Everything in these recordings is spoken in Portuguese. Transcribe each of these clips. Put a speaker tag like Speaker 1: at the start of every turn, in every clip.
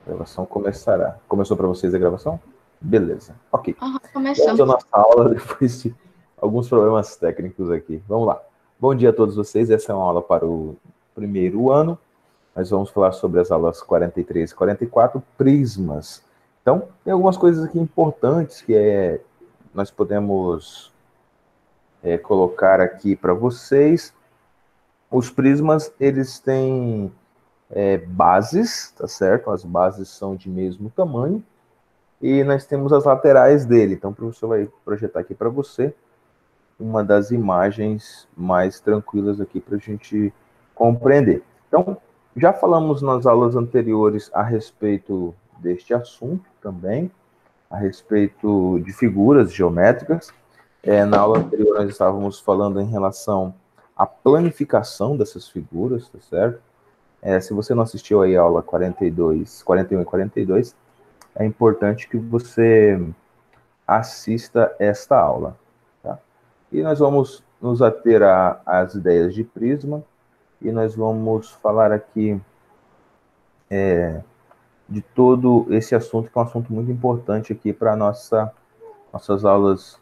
Speaker 1: A gravação começará. Começou para vocês a gravação? Beleza. Ok. Vamos
Speaker 2: Começou.
Speaker 1: à nossa aula depois de alguns problemas técnicos aqui. Vamos lá. Bom dia a todos vocês. Essa é uma aula para o primeiro ano. Nós vamos falar sobre as aulas 43 e 44, prismas. Então, tem algumas coisas aqui importantes que nós podemos colocar aqui para vocês. Os prismas, eles têm bases, tá certo? As bases são de mesmo tamanho. E nós temos as laterais dele. Então, o professor vai projetar aqui para você uma das imagens mais tranquilas aqui para a gente compreender. Então, já falamos nas aulas anteriores a respeito deste assunto também, a respeito de figuras geométricas. Na aula anterior nós estávamos falando em relação à planificação dessas figuras, tá certo? Se você não assistiu aí a aula 42, 41 e 42, é importante que você assista esta aula. Tá? E nós vamos nos ater às ideias de prisma, e nós vamos falar aqui de todo esse assunto, que é um assunto muito importante aqui para nossas aulas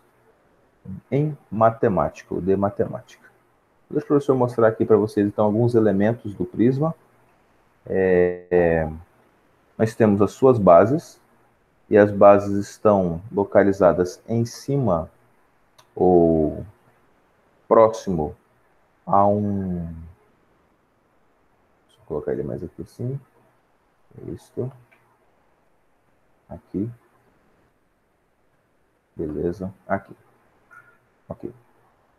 Speaker 1: em matemática, ou de matemática. Deixa o professor mostrar aqui para vocês, então, alguns elementos do prisma. Nós temos as suas bases, e as bases estão localizadas em cima ou próximo a um... Deixa eu colocar ele mais aqui assim. Isto. Aqui. Beleza. Aqui. Ok.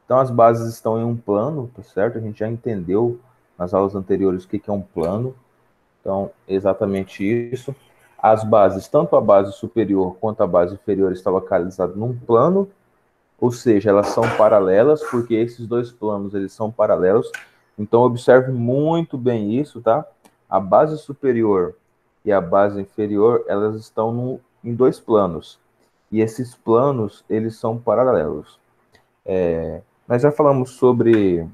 Speaker 1: Então, as bases estão em um plano, tá certo? A gente já entendeu nas aulas anteriores o que é um plano. Então, exatamente isso. As bases, tanto a base superior quanto a base inferior, está localizada num plano, ou seja, elas são paralelas, porque esses dois planos, eles são paralelos. Então, observe muito bem isso, tá? A base superior e a base inferior, elas estão em dois planos. E esses planos, eles são paralelos. Nós já falamos sobre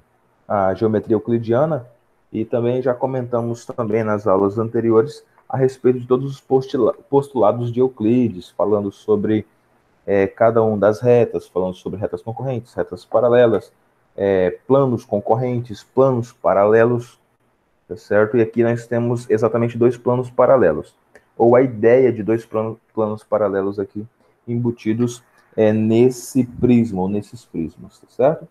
Speaker 1: a geometria euclidiana e também já comentamos também nas aulas anteriores a respeito de todos os postulados de Euclides, falando sobre cada um das retas, falando sobre retas concorrentes, retas paralelas, planos concorrentes, planos paralelos, tá certo? E aqui nós temos exatamente dois planos paralelos, ou a ideia de dois planos paralelos aqui embutidos nesse prisma, ou nesses prismas, tá certo?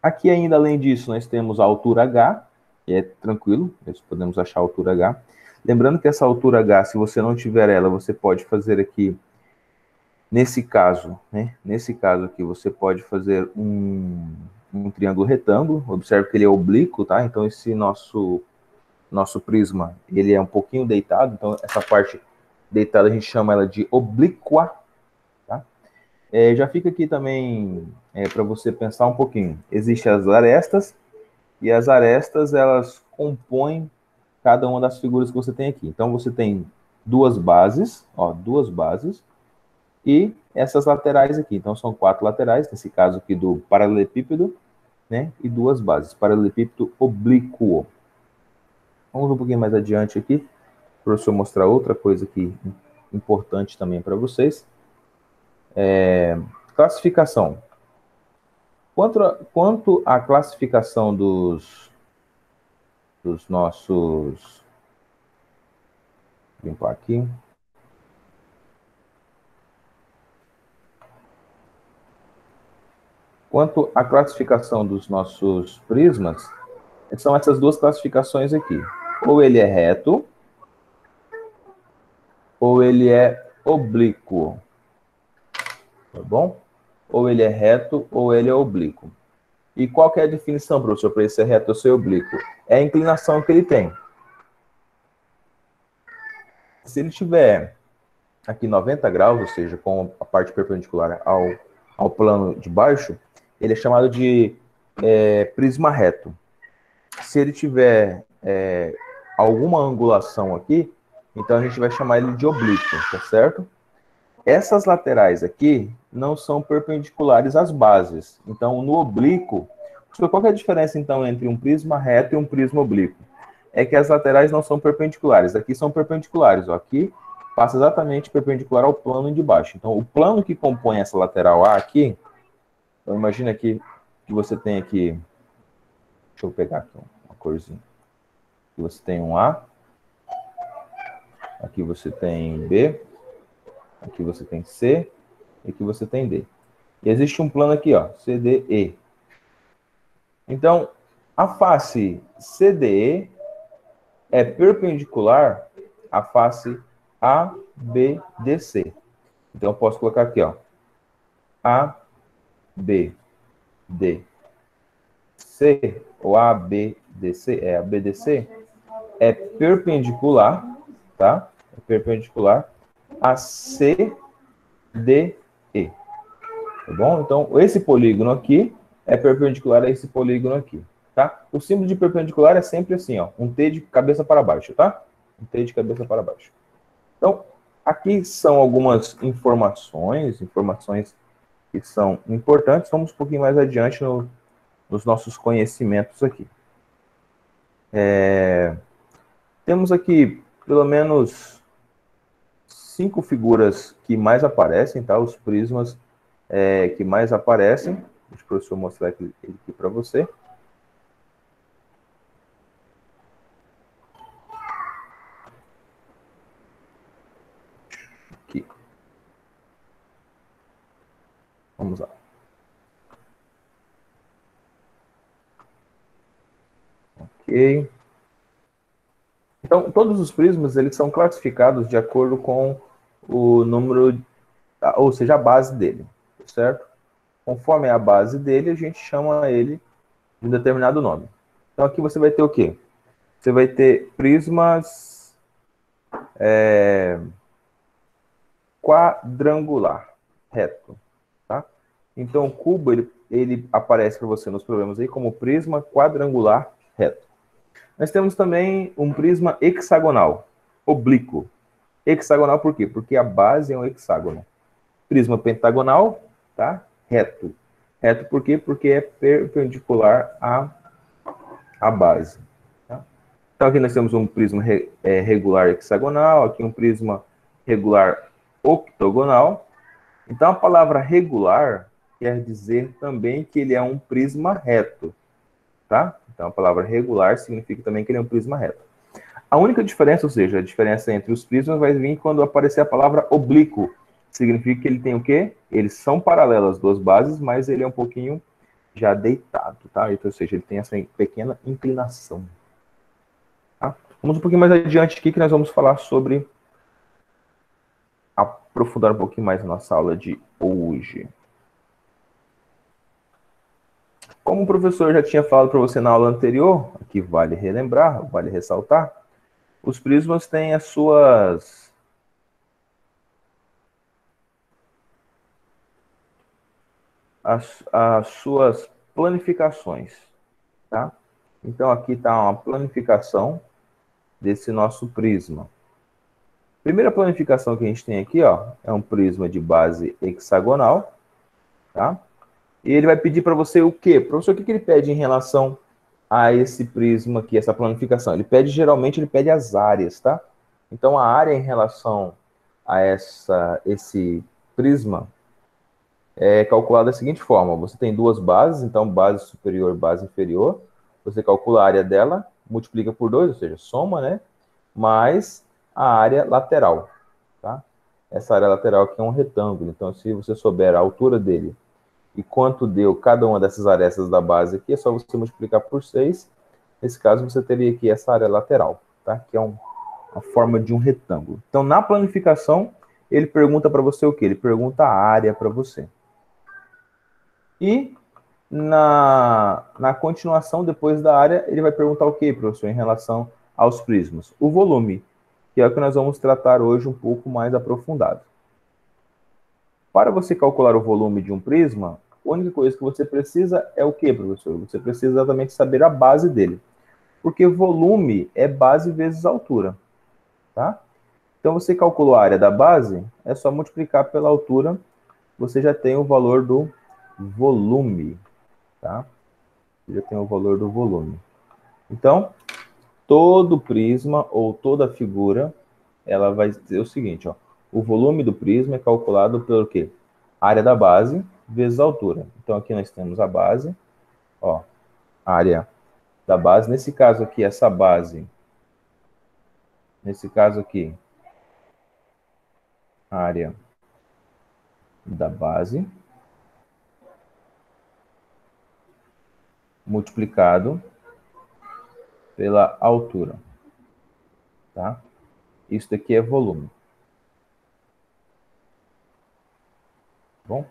Speaker 1: Aqui ainda, além disso, nós temos a altura H, que é tranquilo, nós podemos achar a altura H. Lembrando que essa altura H, se você não tiver ela, você pode fazer aqui, nesse caso, né? Nesse caso aqui, você pode fazer um triângulo retângulo. Observe que ele é oblíquo, tá? Então, esse nosso prisma, ele é um pouquinho deitado. Então, essa parte deitada, a gente chama ela de oblíqua, tá? Já fica aqui também para você pensar um pouquinho. Existem as arestas, e as arestas, elas compõem cada uma das figuras que você tem aqui. Então, você tem duas bases, e essas laterais aqui. Então, são quatro laterais, nesse caso aqui do paralelepípedo, né? E duas bases, paralelepípedo oblíquo. Vamos um pouquinho mais adiante aqui, para o professor mostrar outra coisa aqui importante também para vocês. Classificação. Quanto à classificação dos nossos... Vou limpar aqui. Quanto à classificação dos nossos prismas, são essas duas classificações aqui. Ou ele é reto, ou ele é oblíquo. Tá bom? Ou ele é reto, ou ele é oblíquo. E qual que é a definição, professor, para ele ser reto ou ser oblíquo? É a inclinação que ele tem. Se ele tiver aqui 90 graus, ou seja, com a parte perpendicular ao plano de baixo, ele é chamado de prisma reto. Se ele tiver alguma angulação aqui, então a gente vai chamar ele de oblíquo, tá certo? Essas laterais aqui não são perpendiculares às bases. Então, no oblíquo, qual que é a diferença, então, entre um prisma reto e um prisma oblíquo? é que as laterais não são perpendiculares. Aqui são perpendiculares, ó. Aqui passa exatamente perpendicular ao plano de baixo. Então, o plano que compõe essa lateral A aqui, então imagina aqui que você tem aqui, deixa eu pegar aqui uma corzinha. Aqui você tem um A, aqui você tem B, aqui você tem C, e aqui você tem D. E existe um plano aqui, ó, CDE. Então, a face CDE é perpendicular à face ABDC. Então, eu posso colocar aqui, ó, ABDC, ou ABDC, ABDC, é perpendicular, tá? É perpendicular a CDE. Tá bom? Então, esse polígono aqui é perpendicular a esse polígono aqui, tá? O símbolo de perpendicular é sempre assim, ó, um T de cabeça para baixo, tá? Um T de cabeça para baixo. Então, aqui são algumas informações que são importantes. Vamos um pouquinho mais adiante nos nossos conhecimentos aqui. Temos aqui, pelo menos, 5 figuras que mais aparecem, tá? Os prismas que mais aparecem. Deixa o professor mostrar ele aqui para você. Aqui. Vamos lá. Ok. Então, todos os prismas eles são classificados de acordo com o número, ou seja, a base dele, certo? Conforme a base dele, a gente chama ele de um determinado nome. Então, aqui você vai ter o quê? Você vai ter prismas quadrangular, reto, tá? Então, o cubo, ele aparece para você nos problemas aí como prisma quadrangular reto. Nós temos também um prisma hexagonal, oblíquo. Hexagonal por quê? Porque a base é um hexágono. Prisma pentagonal, tá? Reto. Reto por quê? Porque é perpendicular à base. Tá? Então, aqui nós temos um prisma regular hexagonal, aqui um prisma regular octogonal. Então, a palavra regular quer dizer também que ele é um prisma reto, tá? Então, a palavra regular significa também que ele é um prisma reto. A única diferença, ou seja, a diferença entre os prismas vai vir quando aparecer a palavra oblíquo. Significa que ele tem o quê? Eles são paralelos as duas bases, mas ele é um pouquinho já deitado, tá? Então, ou seja, ele tem essa pequena inclinação. Tá? Vamos um pouquinho mais adiante aqui que nós vamos falar sobre aprofundar um pouquinho mais a nossa aula de hoje. Como o professor já tinha falado para você na aula anterior, aqui vale relembrar, vale ressaltar, os prismas têm as suas planificações, tá? Então, aqui está uma planificação desse nosso prisma. Primeira planificação que a gente tem aqui, ó, é um prisma de base hexagonal, tá? E ele vai pedir para você o quê? Professor, o que ele pede em relação a esse prisma aqui, essa planificação? Geralmente, ele pede as áreas, tá? Então, a área em relação a esse prisma é calculada da seguinte forma. Você tem duas bases, então base superior e base inferior. Você calcula a área dela, multiplica por 2, ou seja, soma, né? Mais a área lateral, tá? Essa área lateral aqui é um retângulo, então se você souber a altura dele e quanto deu cada uma dessas arestas da base aqui, é só você multiplicar por 6. Nesse caso, você teria aqui essa área lateral, tá? Que é a forma de um retângulo. Então, na planificação, ele pergunta para você o quê? Ele pergunta a área para você. E na continuação, depois da área, ele vai perguntar o quê, professor, em relação aos prismas? O volume, que é o que nós vamos tratar hoje um pouco mais aprofundado. Para você calcular o volume de um prisma, a única coisa que você precisa é o quê, professor? Você precisa exatamente saber a base dele. Porque volume é base vezes altura, tá? Então, você calculou a área da base, é só multiplicar pela altura, você já tem o valor do volume, tá? Você já tem o valor do volume. Então, todo prisma ou toda figura, ela vai dizer o seguinte, ó, o volume do prisma é calculado pelo quê? Área da base vezes a altura. Então, aqui nós temos a base, ó, área da base. Nesse caso aqui, essa base, nesse caso aqui, área da base multiplicado pela altura, tá? Isso daqui é volume. Bom?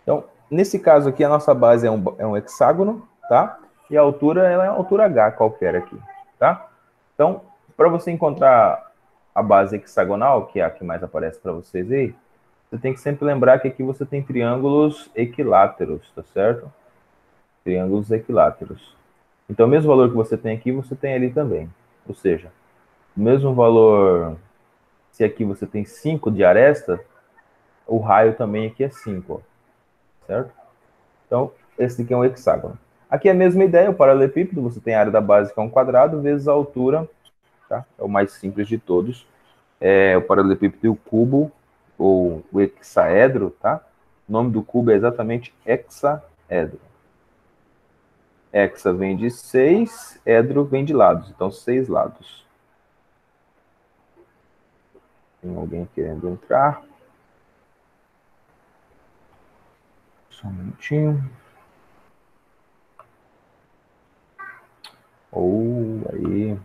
Speaker 1: Então, nesse caso aqui, a nossa base é um hexágono, tá? E a altura, ela é uma altura H qualquer aqui, tá? Então, para você encontrar a base hexagonal, que é a que mais aparece para vocês aí, você tem que sempre lembrar que aqui você tem triângulos equiláteros, tá certo? Triângulos equiláteros. Então, o mesmo valor que você tem aqui, você tem ali também. Ou seja, o mesmo valor, se aqui você tem 5 de aresta, o raio também aqui é 5, certo? Então, esse aqui é um hexágono. Aqui é a mesma ideia, o paralelepípedo, você tem a área da base, que é um quadrado, vezes a altura, tá? É o mais simples de todos. É o paralelepípedo e o cubo, ou o hexaedro, tá? O nome do cubo é exatamente hexaedro. Hexa vem de 6, edro vem de lados, então 6 lados. Tem alguém querendo entrar? Só um minutinho. Aí.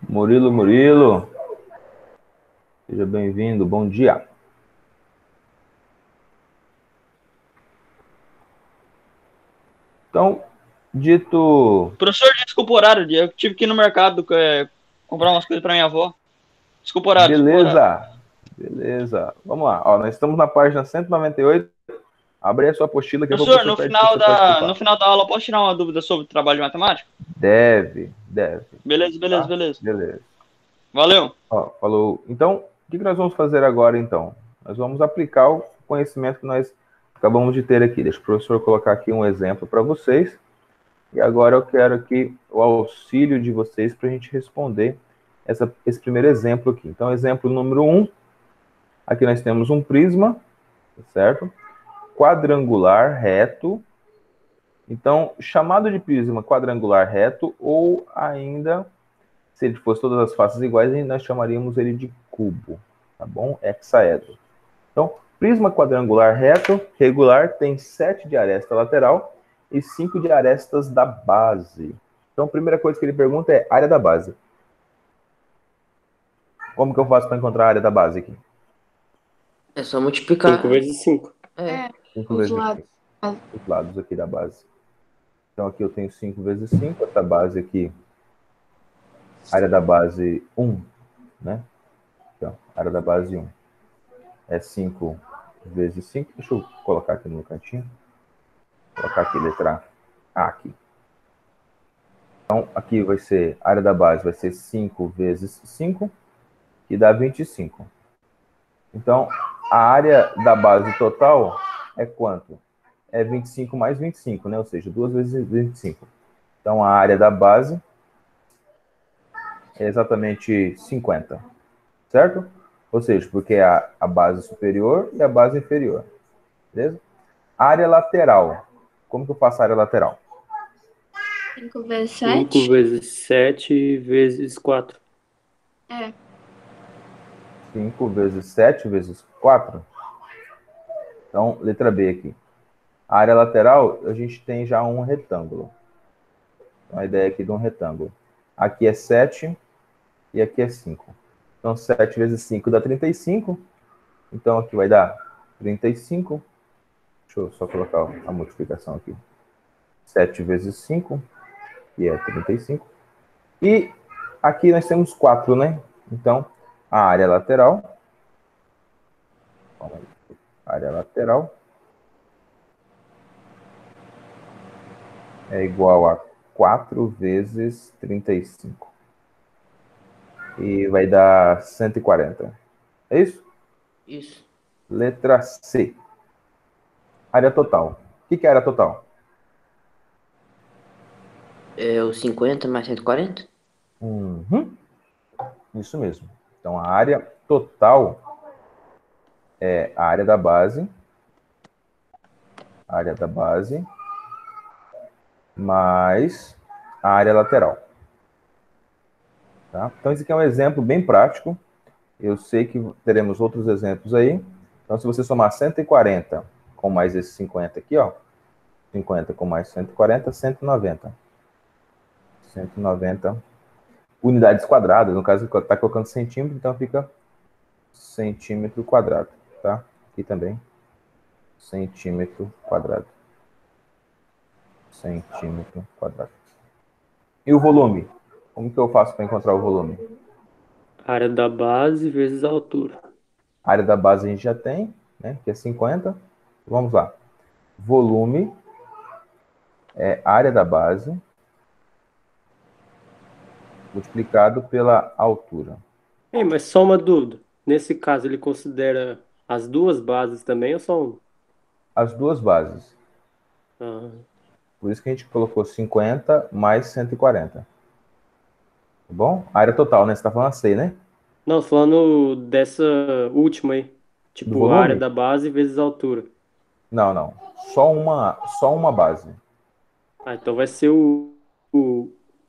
Speaker 1: Murilo. Seja bem-vindo, bom dia. Então, dito...
Speaker 2: Professor, desculpa o horário, eu tive que ir no mercado comprar umas coisas para minha avó. Desculpa o horário, desculpa o horário.
Speaker 1: Beleza. Vamos lá. Ó, nós estamos na página 198. Abre a sua apostila que eu vou
Speaker 2: Professor,
Speaker 1: professor pede para você participar.
Speaker 2: no final da aula, posso tirar uma dúvida sobre o trabalho de matemática?
Speaker 1: Deve.
Speaker 2: Beleza.
Speaker 1: Tá? Beleza.
Speaker 2: Valeu.
Speaker 1: Ó, falou. Então, o que nós vamos fazer agora, então? Nós vamos aplicar o conhecimento que nós acabamos de ter aqui. Deixa o professor colocar aqui um exemplo para vocês. E agora eu quero aqui o auxílio de vocês para a gente responder esse primeiro exemplo aqui. Então, exemplo número 1. Aqui nós temos um prisma, certo? Quadrangular reto. Então, chamado de prisma quadrangular reto, ou ainda, se ele fosse todas as faces iguais, nós chamaríamos ele de cubo, tá bom? Hexaedro. Então, prisma quadrangular reto, regular, tem 7 de aresta lateral e 5 de arestas da base. Então, a primeira coisa que ele pergunta é área da base. Como que eu faço para encontrar a área da base aqui?
Speaker 3: É só multiplicar.
Speaker 4: 5 vezes 5.
Speaker 1: 5 vezes 5. Os lados aqui da base. Então, aqui eu tenho 5 vezes 5. Essa base aqui, área da base 1, né? Então, área da base 1 é 5 vezes 5. Deixa eu colocar aqui no cantinho. Vou colocar aqui letra A aqui. Então, aqui vai ser, a área da base vai ser 5 vezes 5, que dá 25. Então, a área da base total é quanto? É 25 mais 25, né? Ou seja, 2 vezes 25. Então, a área da base é exatamente 50, certo? Ou seja, porque é a base superior e a base inferior, beleza? Área lateral. Como que eu faço a área lateral?
Speaker 5: 5 vezes 7.
Speaker 4: 5 vezes 7 vezes 4.
Speaker 1: 5 vezes 7 vezes 4. Então, letra B aqui. A área lateral, a gente tem já um retângulo. Então, a ideia aqui de um retângulo. Aqui é 7 e aqui é 5. Então, 7 vezes 5 dá 35. Então, aqui vai dar 35. Deixa eu só colocar a multiplicação aqui. 7 vezes 5, que é 35. E aqui nós temos 4, né? Então, a área lateral. Área lateral é igual a 4 vezes 35. E vai dar 140. É isso?
Speaker 3: Isso.
Speaker 1: Letra C. Área total. O que é área total?
Speaker 3: É o 50 mais 140?
Speaker 1: Uhum, isso mesmo. Então, a área total é a área da base, mais a área lateral. Tá? Então, esse aqui é um exemplo bem prático. Eu sei que teremos outros exemplos aí. Então, se você somar 140 com mais esse 50 aqui, ó, 50 com mais 140, 190. 190 unidades quadradas. No caso, está colocando centímetro, então fica centímetro quadrado, tá? Aqui também, centímetro quadrado. Centímetro quadrado. E o volume? Como que eu faço para encontrar o volume?
Speaker 4: Área da base vezes a altura.
Speaker 1: A área da base a gente já tem, né? Que é 50. Vamos lá. Volume é área da base multiplicado pela altura.
Speaker 4: Ei, mas só uma dúvida. Nesse caso, ele considera as duas bases também ou só uma?
Speaker 1: As duas bases.
Speaker 4: Ah,
Speaker 1: Por isso que a gente colocou 50 mais 140. Tá bom? A área total, né? Você está falando a C, né?
Speaker 4: não, falando dessa última aí.
Speaker 1: Do
Speaker 4: Tipo, a área
Speaker 1: volume?
Speaker 4: da base vezes a altura.
Speaker 1: Não, não. Só uma base.
Speaker 4: Ah, então vai ser o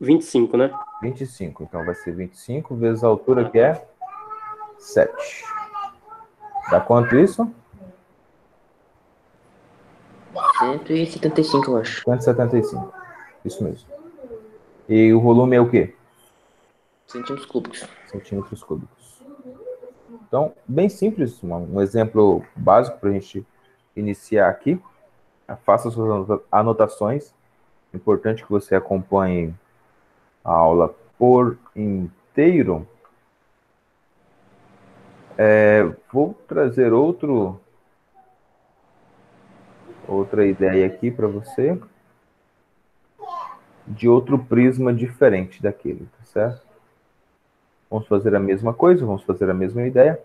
Speaker 4: 25, né?
Speaker 1: 25. Então vai ser 25 vezes a altura,
Speaker 4: Ah,
Speaker 1: que é 7. Dá quanto isso?
Speaker 3: 175, eu acho.
Speaker 1: 175. Isso mesmo. E o volume é o quê?
Speaker 3: Centímetros cúbicos.
Speaker 1: Centímetros cúbicos. Então, bem simples, um exemplo básico para a gente iniciar aqui. Faça suas anotações. Importante que você acompanhe a aula por inteiro. Vou trazer outra ideia aqui para você, de outro prisma diferente daquele, tá certo? Vamos fazer a mesma coisa, vamos fazer a mesma ideia.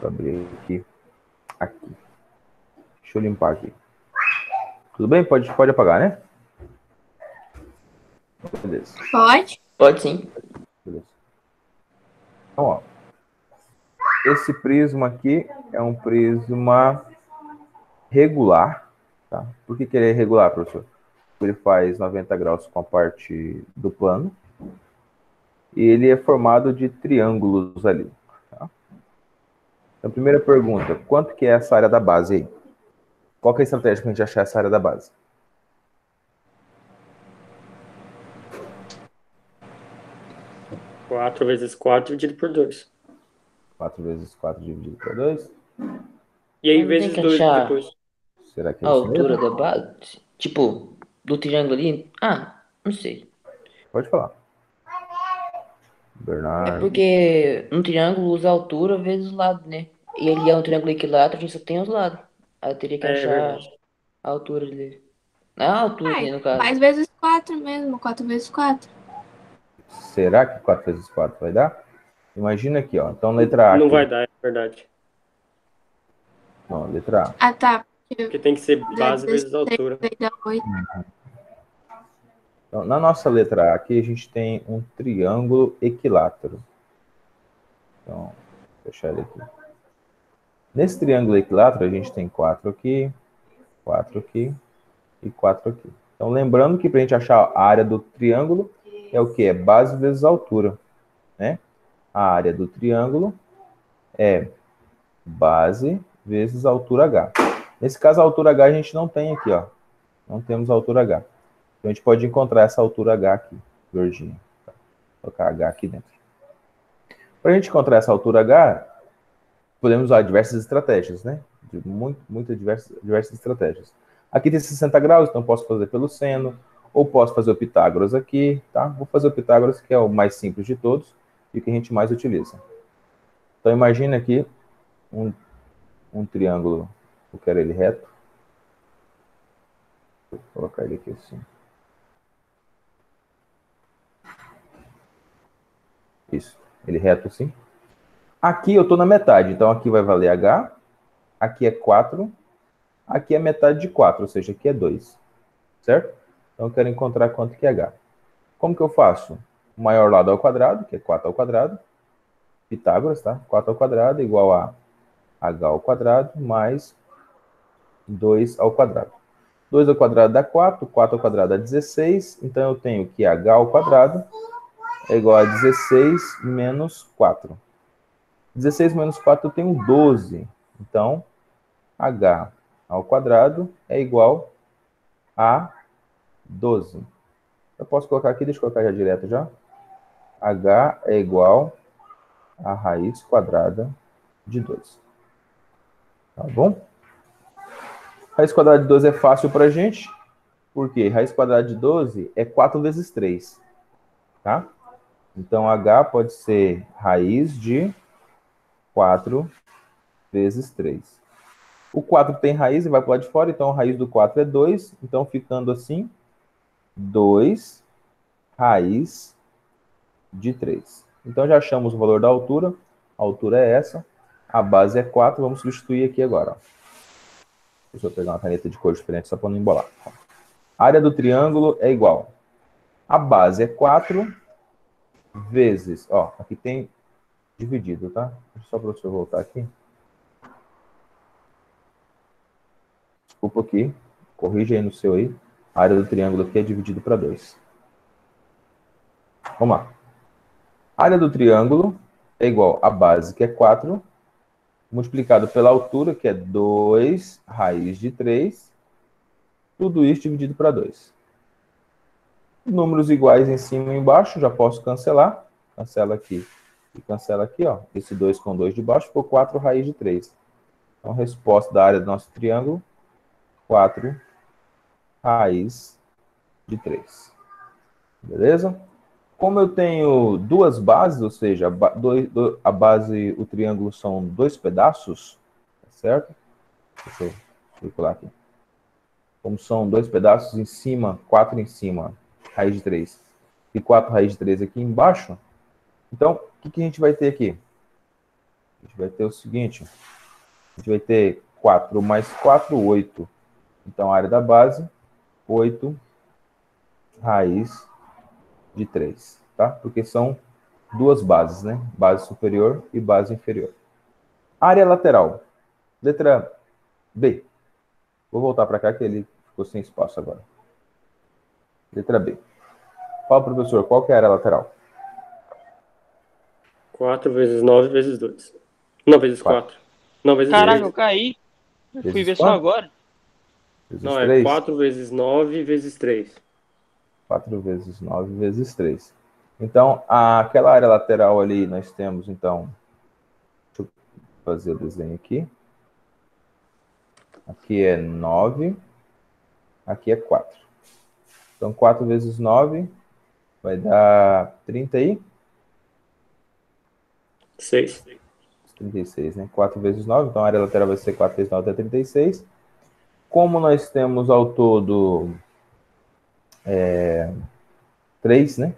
Speaker 1: Vou abrir aqui. Deixa eu limpar aqui. Tudo bem? Pode apagar, né? Beleza.
Speaker 5: Pode?
Speaker 3: Pode sim.
Speaker 1: Beleza. Então, ó, esse prisma aqui é um prisma regular, tá? Por que ele é regular, professor? Ele faz 90 graus com a parte do plano e ele é formado de triângulos ali, tá? Então, primeira pergunta, quanto que é essa área da base aí? Qual que é a estratégia para a gente achar essa área da base?
Speaker 4: quatro vezes 4 dividido por 2.
Speaker 1: 4 vezes 4 dividido por 2.
Speaker 4: E aí
Speaker 3: Mas não tem
Speaker 4: vezes
Speaker 3: que
Speaker 4: 2
Speaker 3: achar
Speaker 4: depois.
Speaker 1: Será que é
Speaker 3: a
Speaker 1: isso
Speaker 3: altura
Speaker 1: mesmo?
Speaker 3: da base? Tipo, do triângulo ali? Ah, não sei.
Speaker 1: Pode falar.
Speaker 3: É
Speaker 1: Bernardo.
Speaker 3: porque um triângulo usa a altura vezes os lados, né? E ele é um triângulo equilátero, a gente só tem os lados. Aí eu teria que
Speaker 4: É
Speaker 3: achar
Speaker 4: verdade.
Speaker 3: a altura dele. Não a altura,
Speaker 5: Ai,
Speaker 3: né, no caso.
Speaker 5: faz vezes 4 mesmo, 4 vezes 4.
Speaker 1: Será que 4 vezes 4 vai dar? Imagina aqui, ó. Então, letra A
Speaker 4: Não vai
Speaker 1: aqui.
Speaker 4: dar, é verdade.
Speaker 1: Não, letra A.
Speaker 5: Ah, tá. Porque
Speaker 4: Porque tem que ser
Speaker 5: dá
Speaker 4: base vezes
Speaker 5: 16,
Speaker 4: altura.
Speaker 5: aí dá 8.
Speaker 1: Então, na nossa letra A aqui, a gente tem um triângulo equilátero. Então, vou fechar ele aqui. Nesse triângulo equilátero, a gente tem 4 aqui e 4 aqui. Então, lembrando que para a gente achar a área do triângulo, é o que? É base vezes altura, né? A área do triângulo é base vezes altura H. Nesse caso, a altura H a gente não tem aqui, ó. Não temos a altura H. Então, a gente pode encontrar essa altura H aqui, verdinha. Vou colocar H aqui dentro. Para a gente encontrar essa altura H, podemos usar diversas estratégias, né? Diversas estratégias. Aqui tem 60 graus, então posso fazer pelo seno, ou posso fazer o Pitágoras aqui, tá? Vou fazer o Pitágoras, que é o mais simples de todos e que a gente mais utiliza. Então, imagina aqui um triângulo, eu quero ele reto. Vou colocar ele aqui assim. Isso, ele reto assim. Aqui eu estou na metade, então aqui vai valer H, aqui é 4, aqui é metade de 4, ou seja, aqui é 2, certo? Então eu quero encontrar quanto que é h. Como que eu faço? O maior lado ao quadrado, que é 4 ao quadrado, Pitágoras, tá? 4 ao quadrado igual a h ao quadrado mais 2 ao quadrado. 2 ao quadrado dá 4, 4 ao quadrado dá 16, então eu tenho que h ao quadrado é igual a 16 menos 4. 16 menos 4 eu tenho 12, então h ao quadrado é igual a 12. Eu posso colocar aqui, deixa eu colocar já direto já. H é igual a raiz quadrada de 2. Tá bom? Raiz quadrada de 12 é fácil para a gente, porque raiz quadrada de 12 é 4 vezes 3. Tá? Então, H pode ser raiz de 4 vezes 3. O 4 tem raiz e vai para o lado de fora, então a raiz do 4 é 2. Então, ficando assim, 2 raiz de 3. Então, já achamos o valor da altura. A altura é essa. A base é 4. Vamos substituir aqui agora. Ó. Deixa eu pegar uma caneta de cor diferente só para não embolar. A área do triângulo é igual. A base é 4 vezes... Ó, aqui tem dividido, tá? Só para você voltar aqui. Desculpa aqui. Corrija aí no seu aí. A área do triângulo aqui é dividido para 2. Vamos lá. A área do triângulo é igual a base, que é 4, multiplicado pela altura, que é 2 raiz de 3. Tudo isso dividido para 2. Números iguais em cima e embaixo, já posso cancelar. Cancela aqui e cancela aqui, ó. Esse 2 com 2 de baixo ficou 4 raiz de 3. Então, a resposta da área do nosso triângulo, 4 raiz de 3. Beleza? Como eu tenho duas bases, ou seja, a base, o triângulo são 2 pedaços, certo? Deixa eu circular aqui. Como são 2 pedaços em cima, 4 em cima, raiz de 3, e 4 raiz de 3 aqui embaixo, então, o que a gente vai ter aqui? A gente vai ter o seguinte, a gente vai ter 4 mais 4, 8. Então, a área da base, 8 raiz de 3, tá? Porque são duas bases, né? Base superior e base inferior. Área lateral. Letra B. Vou voltar para cá que ele ficou sem espaço agora. Letra B. Fala, professor, qual que é a área lateral?
Speaker 4: 4 vezes 9 vezes 2. Não, vezes 4. Não, vezes
Speaker 2: Caraca,
Speaker 4: 3.
Speaker 2: eu caí. Eu fui
Speaker 1: Vezes
Speaker 2: ver só
Speaker 1: quanto?
Speaker 2: agora.
Speaker 1: Vezes
Speaker 4: Não, é
Speaker 1: 3?
Speaker 4: 4 vezes 9 vezes 3.
Speaker 1: 4 vezes 9 vezes 3. Então, aquela área lateral ali, nós temos, então... Deixa eu fazer o desenho aqui. Aqui é 9. Aqui é 4. Então, 4 vezes 9 vai dar 36, 36, né? 4 vezes 9, então a área lateral vai ser 4 vezes 9 é 36. Como nós temos ao todo 3, né?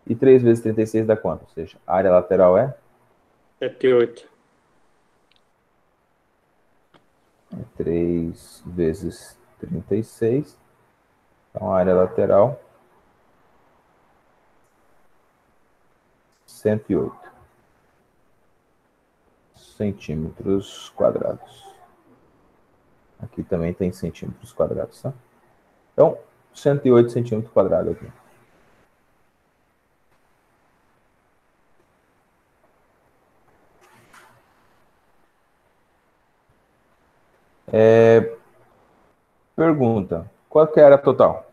Speaker 1: E 3 vezes 36 dá quanto? Ou seja, a área lateral é?
Speaker 4: É T8.
Speaker 1: 3 vezes 36. Então, a área lateral, 108 centímetros quadrados. Aqui também tem centímetros quadrados, tá? Então, 108 centímetros quadrados aqui. Pergunta, qual que é a área total?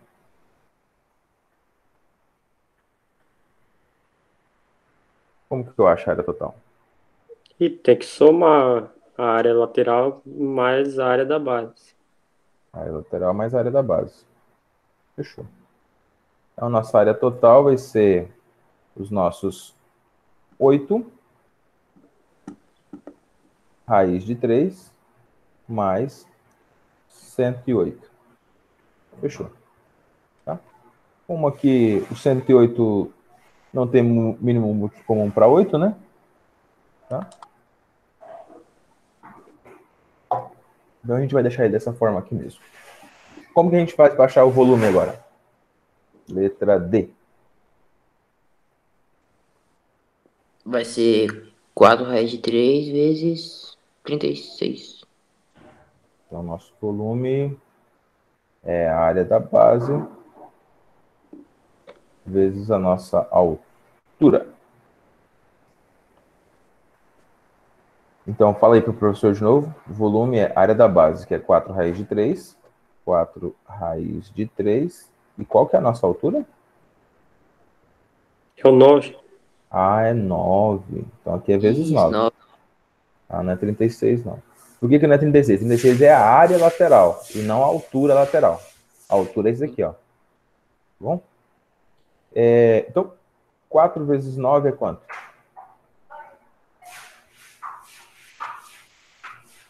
Speaker 1: Como que eu acho a área total?
Speaker 4: E tem que somar a área lateral mais a área da base.
Speaker 1: A área lateral mais a área da base. Fechou. Então, nossa área total vai ser os nossos 8 raiz de 3 mais 108. Fechou. Tá? Como aqui o 108 não tem mínimo múltiplo comum para 8, né? Tá? Então a gente vai deixar ele dessa forma aqui mesmo. Como que a gente faz para achar o volume agora? Letra D.
Speaker 3: Vai ser 4 raiz de 3 vezes 36.
Speaker 1: Então, nosso volume é a área da base vezes a nossa altura. Então, fala aí para o professor de novo. O volume é a área da base, que é 4 raiz de 3. 4 raiz de 3. E qual que é a nossa altura?
Speaker 4: É o 9.
Speaker 1: Ah, é 9. Então, aqui é vezes
Speaker 3: Isso,
Speaker 1: 9.
Speaker 3: 9.
Speaker 1: Ah, não é 36, não. Por que não é 36? 36 é a área lateral e não a altura lateral. A altura é isso aqui, ó. Tá bom? Então, 4 vezes 9 é quanto?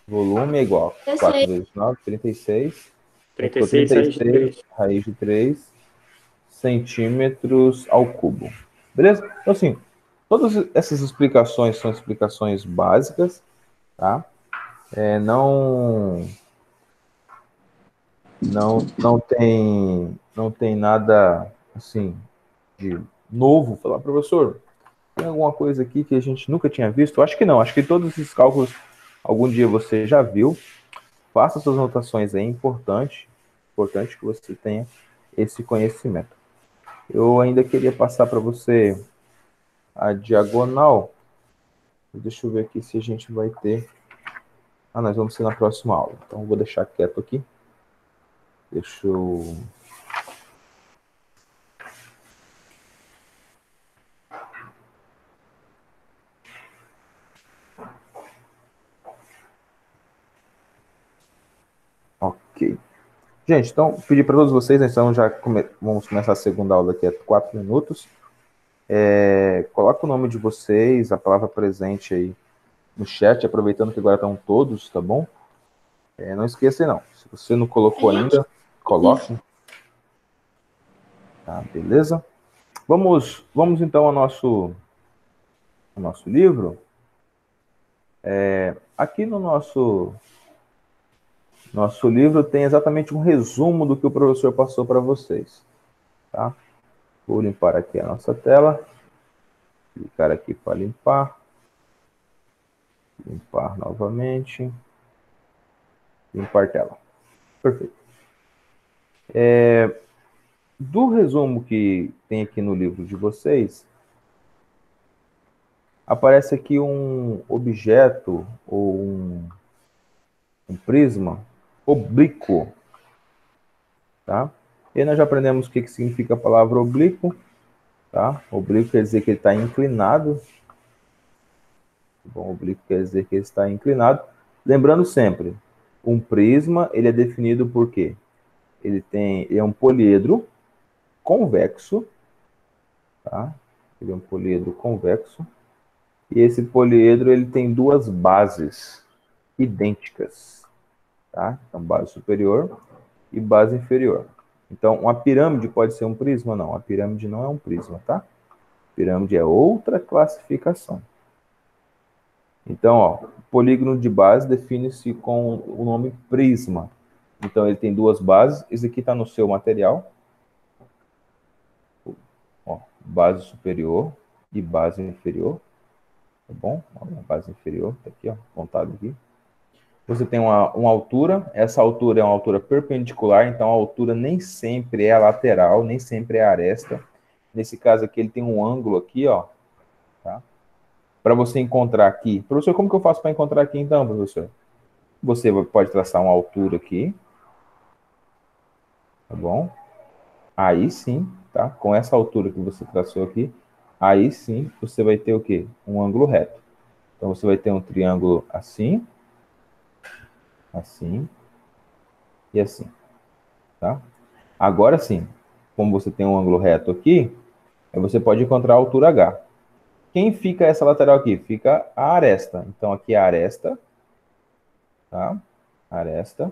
Speaker 1: Volume é igual. 4 vezes 9, 36.
Speaker 4: 36 raiz de 3.
Speaker 1: Raiz de 3 centímetros ao cubo. Beleza? Então, assim, todas essas explicações são explicações básicas, tá? Não tem nada, assim, de novo. Falar, professor, tem alguma coisa aqui que a gente nunca tinha visto? Eu acho que não. Acho que todos esses cálculos, algum dia você já viu. Faça suas anotações aí, importante que você tenha esse conhecimento. Eu ainda queria passar para você a diagonal. Deixa eu ver aqui se a gente vai ter. Ah, nós vamos ter na próxima aula. Então, eu vou deixar quieto aqui. Deixa eu... Ok. Gente, então, pedir para todos vocês, então vamos começar a segunda aula daqui a 4 minutos. Coloca o nome de vocês, a palavra presente aí no chat, aproveitando que agora estão todos, tá bom? Não esqueça não, se você não colocou ainda, coloque. Tá, beleza? Vamos então ao nosso livro. Aqui no nosso livro tem exatamente um resumo do que o professor passou para vocês, tá? Vou limpar aqui a nossa tela. Clicar aqui para limpar. Limpar novamente. Limpar tela. Perfeito. Do resumo que tem aqui no livro de vocês, aparece aqui um objeto ou um prisma oblíquo, tá? E aí nós já aprendemos o que significa a palavra oblíquo, tá? Oblíquo quer dizer que ele está inclinado. Bom, oblíquo quer dizer que ele está inclinado. Lembrando sempre, um prisma, ele é definido por quê? Ele é um poliedro convexo, tá? Ele é um poliedro convexo. E esse poliedro, ele tem duas bases idênticas, tá? Então, base superior e base inferior. Então, uma pirâmide pode ser um prisma? Não, a pirâmide não é um prisma, tá? Pirâmide é outra classificação. Então, ó, o polígono de base define-se com o nome prisma. Então, ele tem duas bases. Esse aqui está no seu material. Ó, base superior e base inferior. Tá bom? Ó, a base inferior, tá aqui, ó, apontado aqui. Você tem uma altura. Essa altura é uma altura perpendicular, então a altura nem sempre é a lateral, nem sempre é a aresta. Nesse caso aqui, ele tem um ângulo aqui, ó, tá? Para você encontrar aqui. Professor, como que eu faço para encontrar aqui então, professor? Você pode traçar uma altura aqui. Tá bom? Aí sim, tá? Com essa altura que você traçou aqui, aí sim você vai ter o quê? Um ângulo reto. Então você vai ter um triângulo assim, assim e assim, tá? Agora sim, como você tem um ângulo reto aqui, aí você pode encontrar a altura H. Quem fica essa lateral aqui? Fica a aresta. Então aqui é a aresta, tá? Aresta.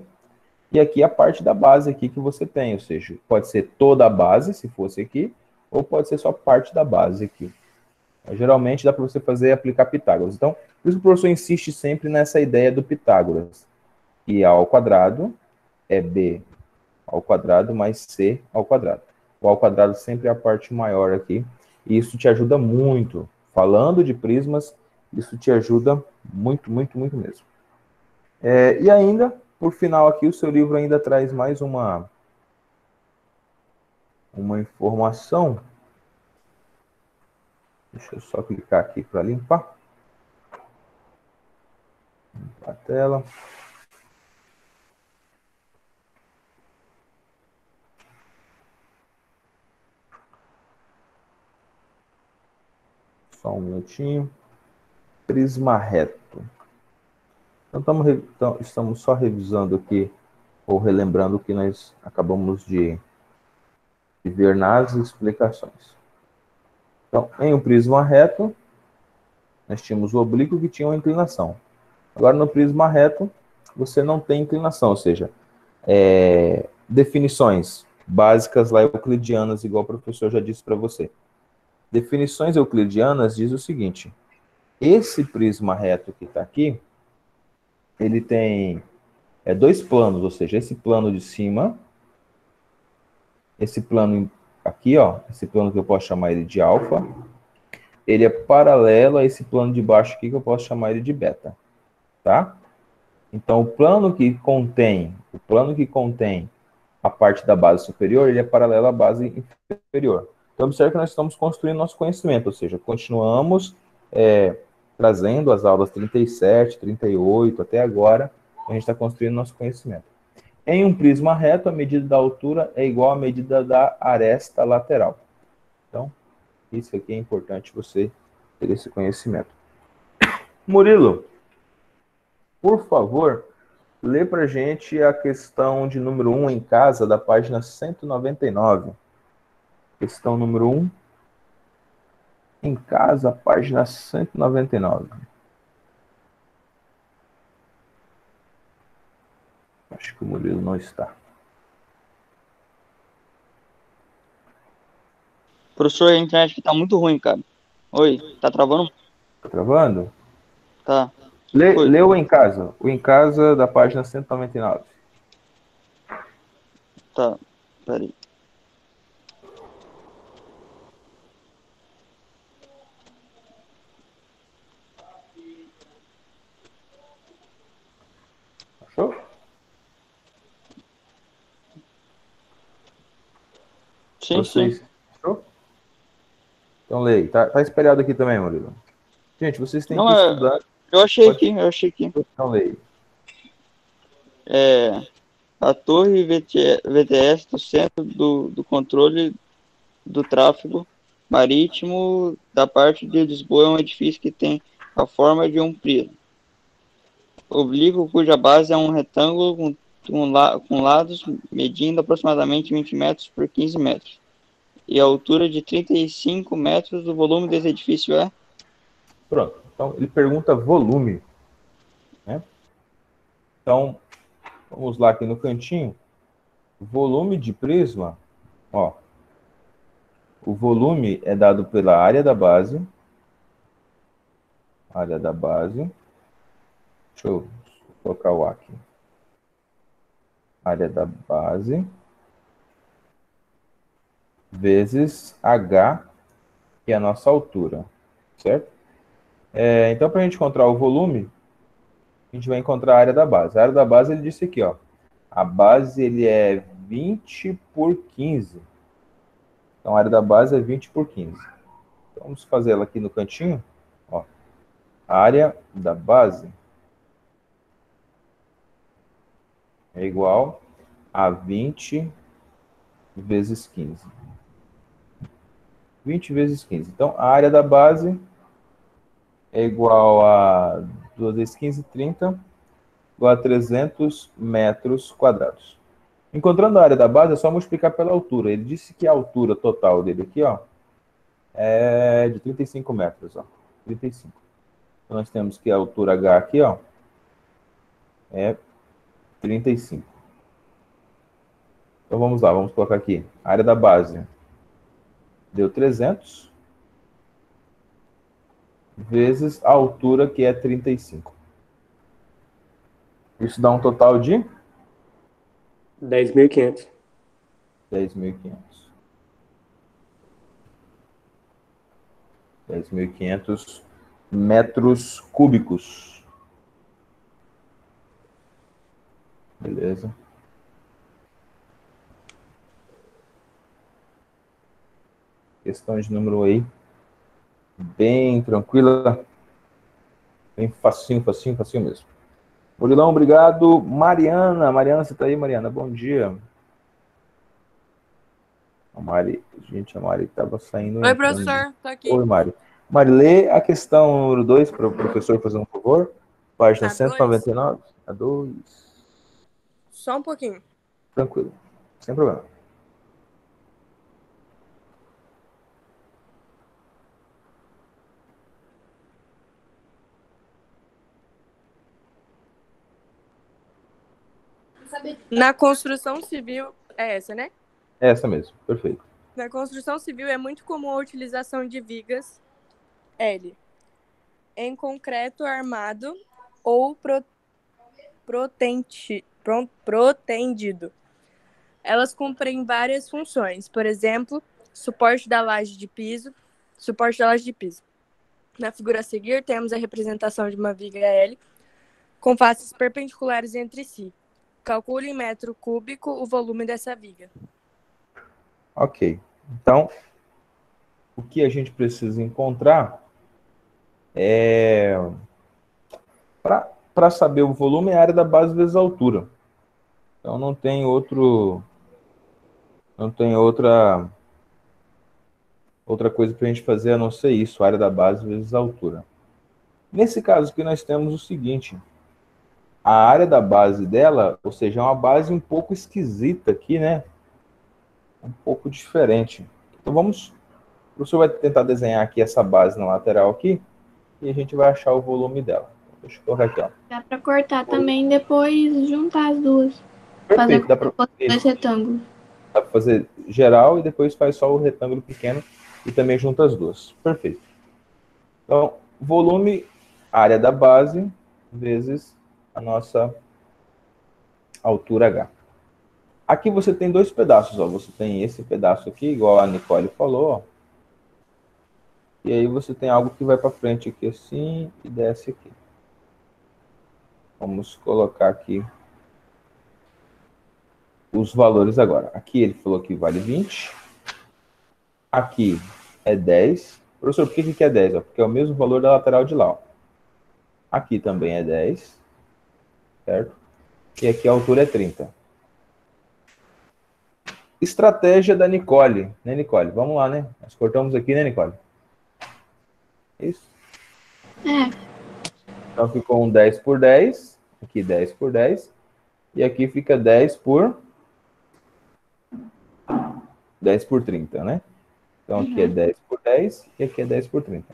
Speaker 1: E aqui a parte da base aqui que você tem, ou seja, pode ser toda a base, se fosse aqui, ou pode ser só parte da base aqui. Geralmente dá para você aplicar Pitágoras. Então, por isso que o professor insiste sempre nessa ideia do Pitágoras. E A ao quadrado é B ao quadrado mais C ao quadrado. O ao quadrado sempre é a parte maior aqui. E isso te ajuda muito. Falando de prismas, isso te ajuda muito, muito, muito mesmo. E ainda, por final aqui, o seu livro ainda traz mais uma informação. Deixa eu só clicar aqui para limpar. Limpar a tela. Só um minutinho. Prisma reto. Então, estamos só revisando aqui, ou relembrando o que nós acabamos de ver nas explicações. Então, em um prisma reto, nós tínhamos o oblíquo que tinha uma inclinação. Agora, no prisma reto, você não tem inclinação, ou seja, definições básicas lá euclidianas, igual o professor já disse para você. Definições euclidianas diz o seguinte: esse prisma reto que está aqui, ele tem dois planos, ou seja, esse plano de cima, esse plano aqui, ó, esse plano que eu posso chamar ele de alfa, ele é paralelo a esse plano de baixo aqui que eu posso chamar ele de beta, tá? Então, o plano que contém a parte da base superior, ele é paralelo à base inferior. Então, observe que nós estamos construindo nosso conhecimento, ou seja, continuamos trazendo as aulas 37, 38, até agora, a gente está construindo nosso conhecimento. Em um prisma reto, a medida da altura é igual à medida da aresta lateral. Então, isso aqui é importante você ter esse conhecimento. Murilo, por favor, lê para a gente a questão de número 1 em casa, da página 199. Questão número 1 em casa, página 199. Acho que o Murilo não está.
Speaker 2: Professor, a internet aqui tá muito ruim, cara. Oi, tá travando?
Speaker 1: Está travando?
Speaker 2: Tá.
Speaker 1: Lê o em casa. O em casa da página 199.
Speaker 2: Tá, peraí.
Speaker 1: Achou?
Speaker 2: Sim,
Speaker 1: Vocês...
Speaker 2: sim.
Speaker 1: Achou? Então leia. Tá espelhado aqui também, Murilo. Gente, vocês têm
Speaker 2: Não,
Speaker 1: que estudar.
Speaker 2: eu achei
Speaker 1: Pode...
Speaker 2: aqui.
Speaker 1: Então leia.
Speaker 2: A torre VTS do centro do controle do tráfego marítimo da parte de Lisboa é um edifício que tem a forma de um prisma oblíquo cuja base é um retângulo com lados medindo aproximadamente 20 metros por 15 metros. E a altura de 35 metros. O volume desse edifício é?
Speaker 1: Pronto. Então, ele pergunta volume, né? Então, vamos lá aqui no cantinho. Volume de prisma, ó. O volume é dado pela área da base. Área da base. Deixa eu colocar o A aqui. Área da base. Vezes H, que é a nossa altura. Certo? Então, para a gente encontrar o volume, a gente vai encontrar a área da base. A área da base, ele disse aqui, ó. A base, ele é 20 por 15. Então, a área da base é 20 por 15. Então, vamos fazer ela aqui no cantinho. Ó. A área da base é igual a 20 vezes 15. 20 vezes 15. Então, a área da base é igual a 2 vezes 15, 30, igual a 300 metros quadrados. Encontrando a área da base, é só multiplicar pela altura. Ele disse que a altura total dele aqui, ó, é de 35 metros, ó. 35. Então, nós temos que a altura H aqui, ó, é 35. Então, vamos lá, vamos colocar aqui. A área da base deu 300 vezes a altura, que é 35. Isso dá um total de
Speaker 4: 10.500.
Speaker 1: 10.500. 10.500 metros cúbicos. Beleza. Questão de número aí. Bem tranquila. Bem facinho, facinho, facinho mesmo. Murilão, obrigado. Mariana, você tá aí, Mariana? Bom dia. A Mari estava saindo.
Speaker 6: Oi,
Speaker 1: Entrando.
Speaker 6: professor, tô aqui.
Speaker 1: Oi, Mari. Mari, lê a questão número 2 para o professor fazer um favor. Página
Speaker 6: A
Speaker 1: 199. A 2.
Speaker 6: Só um pouquinho.
Speaker 1: Tranquilo. Sem problema.
Speaker 6: Na construção civil, é essa, né?
Speaker 1: É essa mesmo. Perfeito.
Speaker 6: Na construção civil é muito comum a utilização de vigas L em concreto armado ou protendido. Elas cumprem várias funções, por exemplo, suporte da laje de piso. Na figura a seguir, temos a representação de uma viga L com faces perpendiculares entre si. Calcule em metro cúbico o volume dessa viga.
Speaker 1: Ok. Então, o que a gente precisa encontrar é... Para saber o volume, é a área da base vezes a altura. Então, não tem outra coisa para a gente fazer a não ser isso, a área da base vezes a altura. Nesse caso aqui, nós temos o seguinte. A área da base dela, ou seja, é uma base um pouco esquisita aqui, né? Um pouco diferente. Então, o professor vai tentar desenhar aqui essa base na lateral aqui, e a gente vai achar o volume dela. Deixa eu colocar aqui, ó.
Speaker 5: Dá pra cortar também e depois juntar as duas. Fazer
Speaker 1: Perfeito, dá para
Speaker 5: dois retângulos.
Speaker 1: fazer geral e depois faz só o retângulo pequeno e também junta as duas. Perfeito. Então, volume, área da base, vezes a nossa altura H. Aqui você tem dois pedaços, ó. Você tem esse pedaço aqui, igual a Nicole falou, ó. E aí você tem algo que vai para frente aqui assim e desce aqui. Vamos colocar aqui os valores agora. Aqui ele falou que vale 20. Aqui é 10. Professor, por que que é 10? Ó? Porque é o mesmo valor da lateral de lá, ó. Aqui também é 10. Certo? E aqui a altura é 30. Estratégia da Nicole. Né, Nicole? Vamos lá, né? Nós cortamos aqui, né, Nicole? Isso.
Speaker 5: É,
Speaker 1: Então ficou um 10 por 10. Aqui 10 por 10. E aqui fica 10 por 30, né? Então aqui é 10 por 10 e aqui é 10 por 30.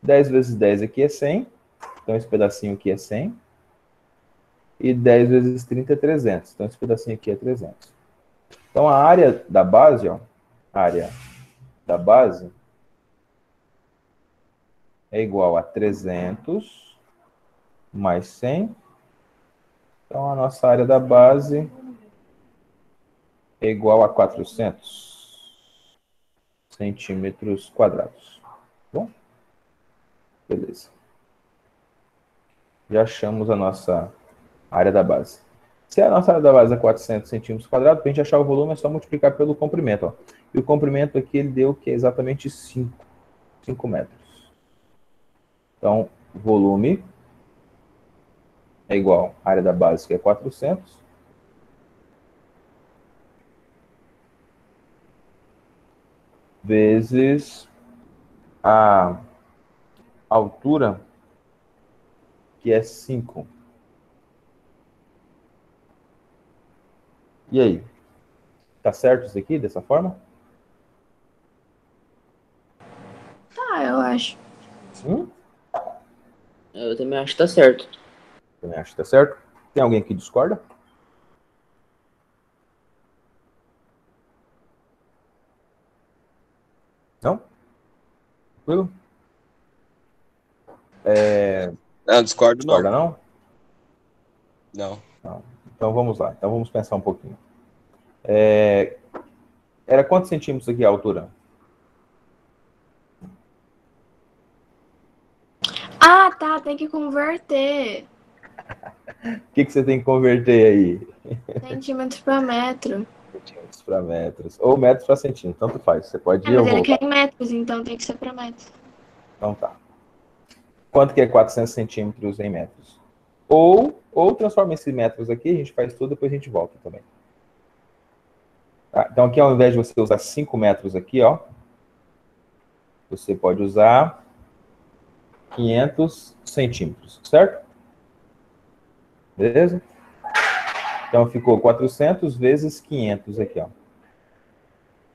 Speaker 1: 10 vezes 10 aqui é 100. Então esse pedacinho aqui é 100. E 10 vezes 30 é 300. Então esse pedacinho aqui é 300. Então a área da base, ó, a área da base é igual a 300 mais 100. Então a nossa área da base é igual a 400 centímetros quadrados. Bom? Beleza. Já achamos a nossa área da base. Se a nossa área da base é 400 centímetros quadrados, para a gente achar o volume é só multiplicar pelo comprimento. Ó. E o comprimento aqui ele deu que é exatamente 5 metros. Então, volume é igual à área da base, que é 400, vezes a altura, que é 5. E aí? Tá certo isso aqui, dessa forma?
Speaker 5: tá, eu acho.
Speaker 3: Eu também acho que tá certo.
Speaker 1: Também acho que tá certo. Tem alguém que discorda? Não? Tranquilo?
Speaker 2: Não, discordo não.
Speaker 1: Discorda não?
Speaker 7: Não.
Speaker 1: Não. Então vamos lá. Então vamos pensar um pouquinho. Era quantos centímetros aqui a altura?
Speaker 5: Ah, tá, tem que converter.
Speaker 1: O que você tem que converter aí?
Speaker 5: Centímetros para metro.
Speaker 1: Centímetros para metros. Ou metros para centímetros, tanto faz. Você pode
Speaker 5: É,
Speaker 1: ir ou
Speaker 5: mas ele
Speaker 1: voltar.
Speaker 5: quer em metros, então tem que ser para metros.
Speaker 1: Então tá. Quanto que é 400 centímetros em metros? Ou transforma esses metros aqui, a gente faz tudo, depois a gente volta também. Tá? Então aqui, ao invés de você usar 5 metros aqui, ó, você pode usar 500 centímetros, certo? Beleza? Então ficou 400 vezes 500 aqui, ó.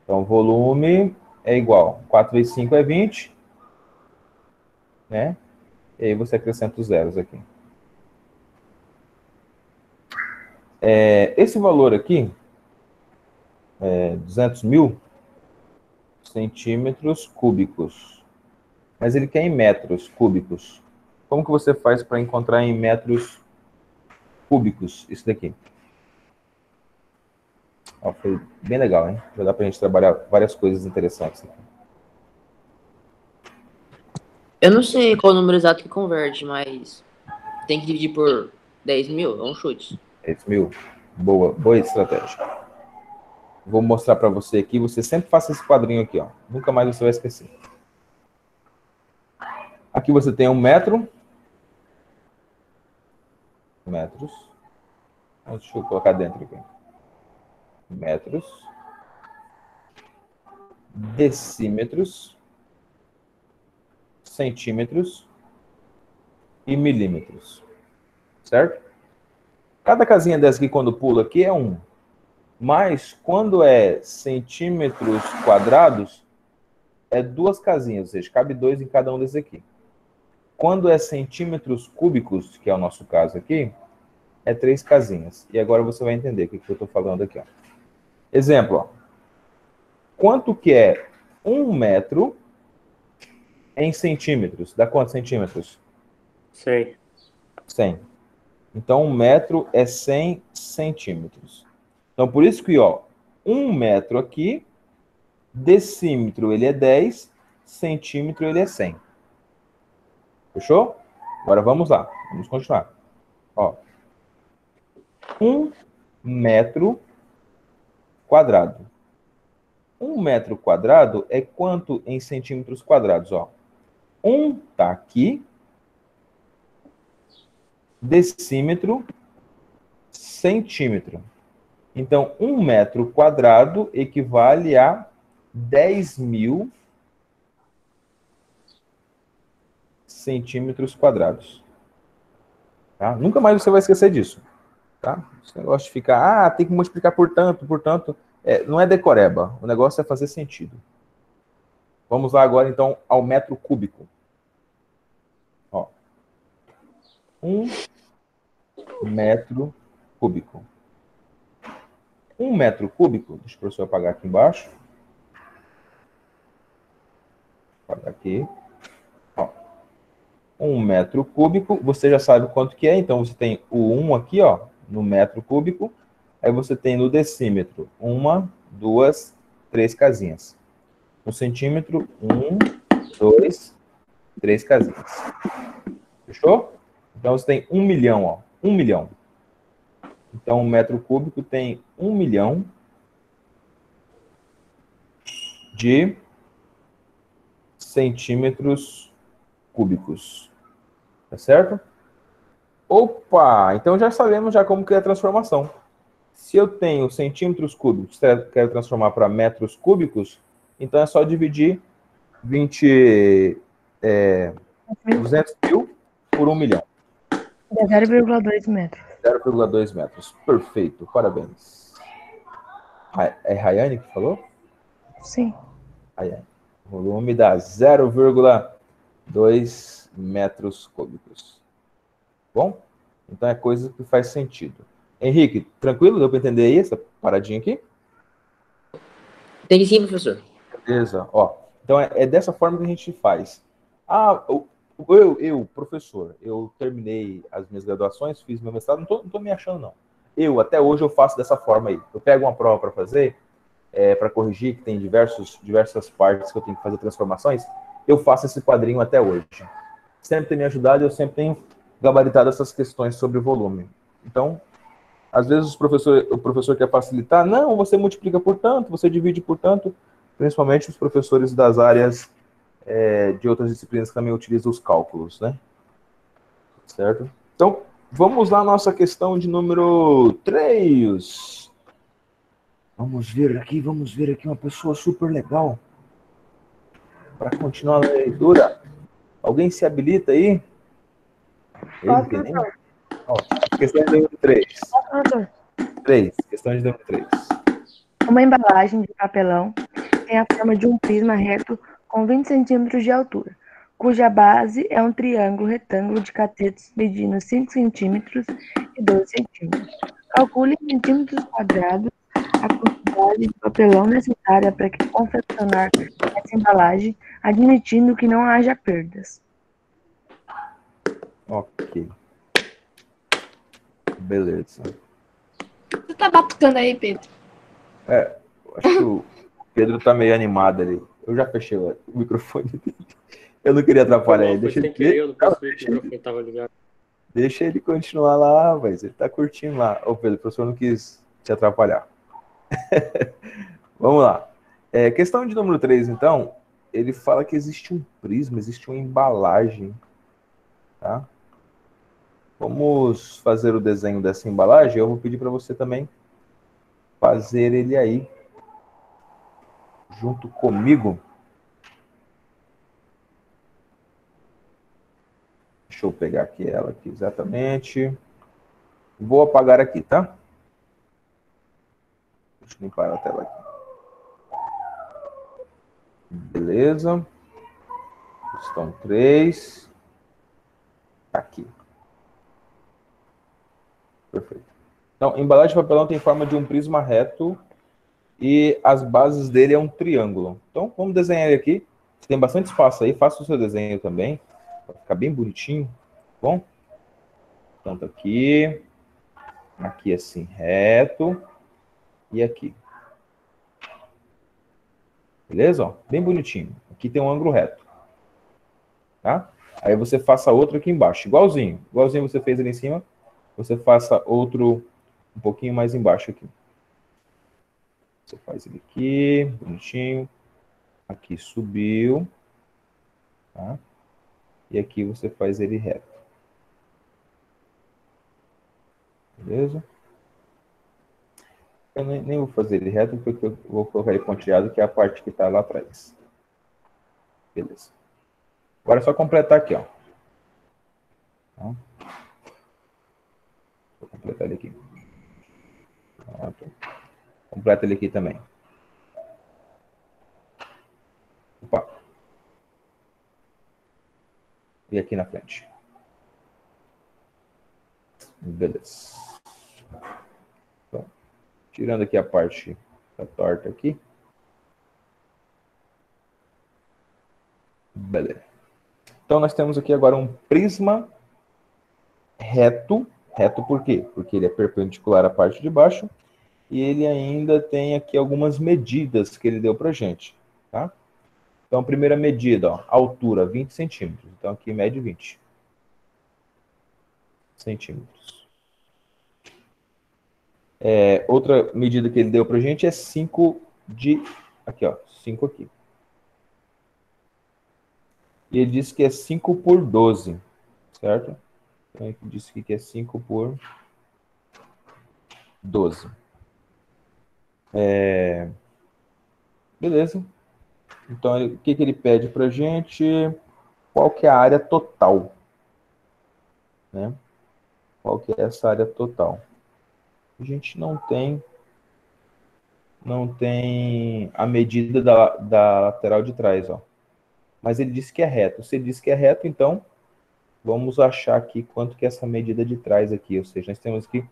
Speaker 1: Então o volume é igual. 4 vezes 5 é 20, né? E aí você acrescenta os zeros aqui. Esse valor aqui, 200 mil centímetros cúbicos. Mas ele quer em metros cúbicos. Como que você faz para encontrar em metros cúbicos isso daqui? Ó, foi bem legal, hein? Já dá para a gente trabalhar várias coisas interessantes aqui.
Speaker 3: Eu não sei qual o número exato que converte, mas tem que dividir por 10 mil, é um chute.
Speaker 1: 10 mil. Boa estratégia. Vou mostrar para você aqui. Você sempre faça esse quadrinho aqui, ó. Nunca mais você vai esquecer. Aqui você tem 1 metro. Metros. Deixa eu colocar dentro aqui. Metros. Decímetros. Centímetros. E milímetros. Certo? Cada casinha dessa aqui, quando pula aqui, é 1. Mas, quando é centímetros quadrados, é 2 casinhas, ou seja, cabe 2 em cada um desses aqui. Quando é centímetros cúbicos, que é o nosso caso aqui, é 3 casinhas. E agora você vai entender o que eu estou falando aqui. Ó. Exemplo, ó. Quanto que é 1 metro em centímetros? Dá quantos centímetros?
Speaker 4: 100.
Speaker 1: 100. Então, 1 metro é 100 centímetros. Então, por isso que, ó, 1 metro aqui, decímetro ele é 10, centímetro ele é 100. Fechou? Agora vamos lá, vamos continuar. Ó, 1 metro quadrado. 1 metro quadrado é quanto em centímetros quadrados? Ó, 1 tá aqui, decímetro, centímetro. Então, 1 metro quadrado equivale a 10 mil centímetros quadrados. Tá? Nunca mais você vai esquecer disso. Tá? Esse negócio de ficar, tem que multiplicar por tanto, não é decoreba. O negócio é fazer sentido. Vamos lá agora, então, ao metro cúbico. Ó. 1 metro cúbico. 1 metro cúbico, deixa o professor apagar aqui embaixo. Apagar aqui. Ó. 1 metro cúbico, você já sabe quanto que é, então você tem o 1 aqui, ó, no metro cúbico, aí você tem no decímetro 1, 2, 3 casinhas. No centímetro, 1, 2, 3 casinhas. Fechou? Então você tem 1 milhão, ó, 1 milhão. Então, 1 metro cúbico tem 1 milhão de centímetros cúbicos. Tá certo? Opa! Então já sabemos já como que é a transformação. Se eu tenho centímetros cúbicos, quero transformar para metros cúbicos, então é só dividir 200 mil por 1 milhão.
Speaker 8: É 0,2 metros.
Speaker 1: 0,2 metros. Perfeito, parabéns. É Rayane que falou?
Speaker 8: Sim.
Speaker 1: Rayane. O volume dá 0,2 metros cúbicos. Bom? Então é coisa que faz sentido. Henrique, tranquilo? Deu para entender aí essa paradinha aqui?
Speaker 3: Entendi sim, professor.
Speaker 1: Beleza. Ó, então é dessa forma que a gente faz. Professor, eu terminei as minhas graduações, fiz meu mestrado, não tô me achando, não. Até hoje, eu faço dessa forma aí. Eu pego uma prova para fazer, para corrigir, que tem diversas partes que eu tenho que fazer transformações, eu faço esse quadrinho até hoje. Sempre tem me ajudado e eu sempre tenho gabaritado essas questões sobre volume. Então, às vezes o professor quer facilitar, não, você multiplica por tanto, você divide por tanto, principalmente os professores das áreas de outras disciplinas que também utilizam os cálculos, né? Certo? Então, vamos lá à nossa questão de número 3. Vamos ver aqui uma pessoa super legal para continuar a leitura. Alguém se habilita aí?
Speaker 8: Posso, professor?
Speaker 1: Ó, questão de número 3.
Speaker 8: Posso, professor?
Speaker 1: 3. Questão de número 3.
Speaker 8: Uma embalagem de papelão tem a forma de um prisma reto com 20 centímetros de altura, cuja base é um triângulo retângulo de catetos medindo 5 centímetros e 12 centímetros. Calcule em centímetros quadrados a quantidade de papelão necessária para confeccionar essa embalagem, admitindo que não haja perdas.
Speaker 1: Ok. Beleza.
Speaker 5: Você tá batucando aí, Pedro?
Speaker 1: Acho que o Pedro tá meio animado ali. Eu já fechei o microfone dele. Eu não queria atrapalhar ele.
Speaker 4: Foi sem querer, eu não percebi que o microfone estava ligado.
Speaker 1: Deixa ele continuar lá, mas ele tá curtindo lá. Ô, Pedro, o professor não quis te atrapalhar. Vamos lá. Questão de número 3, então. Ele fala que existe um prisma, existe uma embalagem. Tá? Vamos fazer o desenho dessa embalagem. Eu vou pedir para você também fazer ele aí, junto comigo. Deixa eu pegar aqui ela aqui exatamente. Vou apagar aqui, tá? Deixa eu limpar a tela aqui. Beleza. Questão 3. Aqui. Perfeito. Então, embalagem de papelão tem forma de um prisma reto e as bases dele é um triângulo. Então, vamos desenhar ele aqui. Você tem bastante espaço aí, faça o seu desenho também. Vai ficar bem bonitinho, bom? Tanto aqui, aqui assim, reto, e aqui. Beleza? Ó, bem bonitinho. Aqui tem um ângulo reto. Tá? Aí você faça outro aqui embaixo, igualzinho. Igualzinho você fez ali em cima, você faça outro um pouquinho mais embaixo aqui. Você faz ele aqui, bonitinho. Aqui subiu. Tá? E aqui você faz ele reto. Beleza? Eu nem vou fazer ele reto, porque eu vou colocar ele pontilhado, que é a parte que está lá atrás. Beleza. Agora é só completar aqui, ó. Tá? Vou completar ele aqui. Pronto. Completa ele aqui também. Opa. E aqui na frente. Beleza. Então, tirando aqui a parte da torta aqui. Beleza. Então, nós temos aqui agora um prisma reto. Reto por quê? Porque ele é perpendicular à parte de baixo. E ele ainda tem aqui algumas medidas que ele deu pra gente. Tá? Então, a primeira medida, ó, altura, 20 centímetros. Então, aqui mede 20 centímetros. Outra medida que ele deu pra gente é 5 de... Aqui, ó, 5 aqui. E ele disse que é 5 por 12, certo? Então, ele disse que é 5 por 12. Beleza. Então, o que ele pede pra gente? Qual que é a área total? Né? Qual que é essa área total? A gente não tem a medida da lateral de trás, ó. Mas ele disse que é reto. Se ele disse que é reto, então vamos achar aqui quanto que é essa medida de trás aqui. Ou seja, nós temos aqui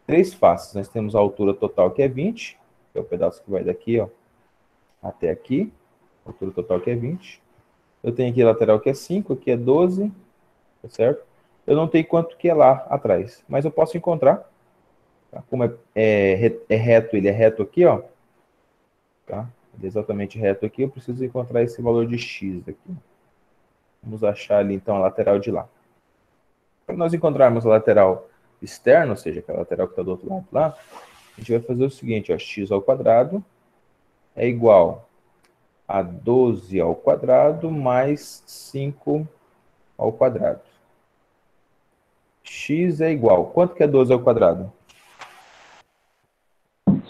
Speaker 1: 3 faces. Nós temos a altura total que é 20, que é o pedaço que vai daqui, ó, até aqui. A altura total que é 20. Eu tenho aqui a lateral que é 5, aqui é 12, tá certo? Eu não tenho quanto que é lá atrás, mas eu posso encontrar. Tá? Como é reto, ele é reto aqui, ó. Tá? Ele é exatamente reto aqui, eu preciso encontrar esse valor de x aqui. Vamos achar ali, então, a lateral de lá. Para nós encontrarmos a lateral externa, ou seja, aquela lateral que está do outro lado lá, a gente vai fazer o seguinte, ó, x ao quadrado é igual a 12 ao quadrado mais 5 ao quadrado. X é igual. Quanto que é 12 ao quadrado?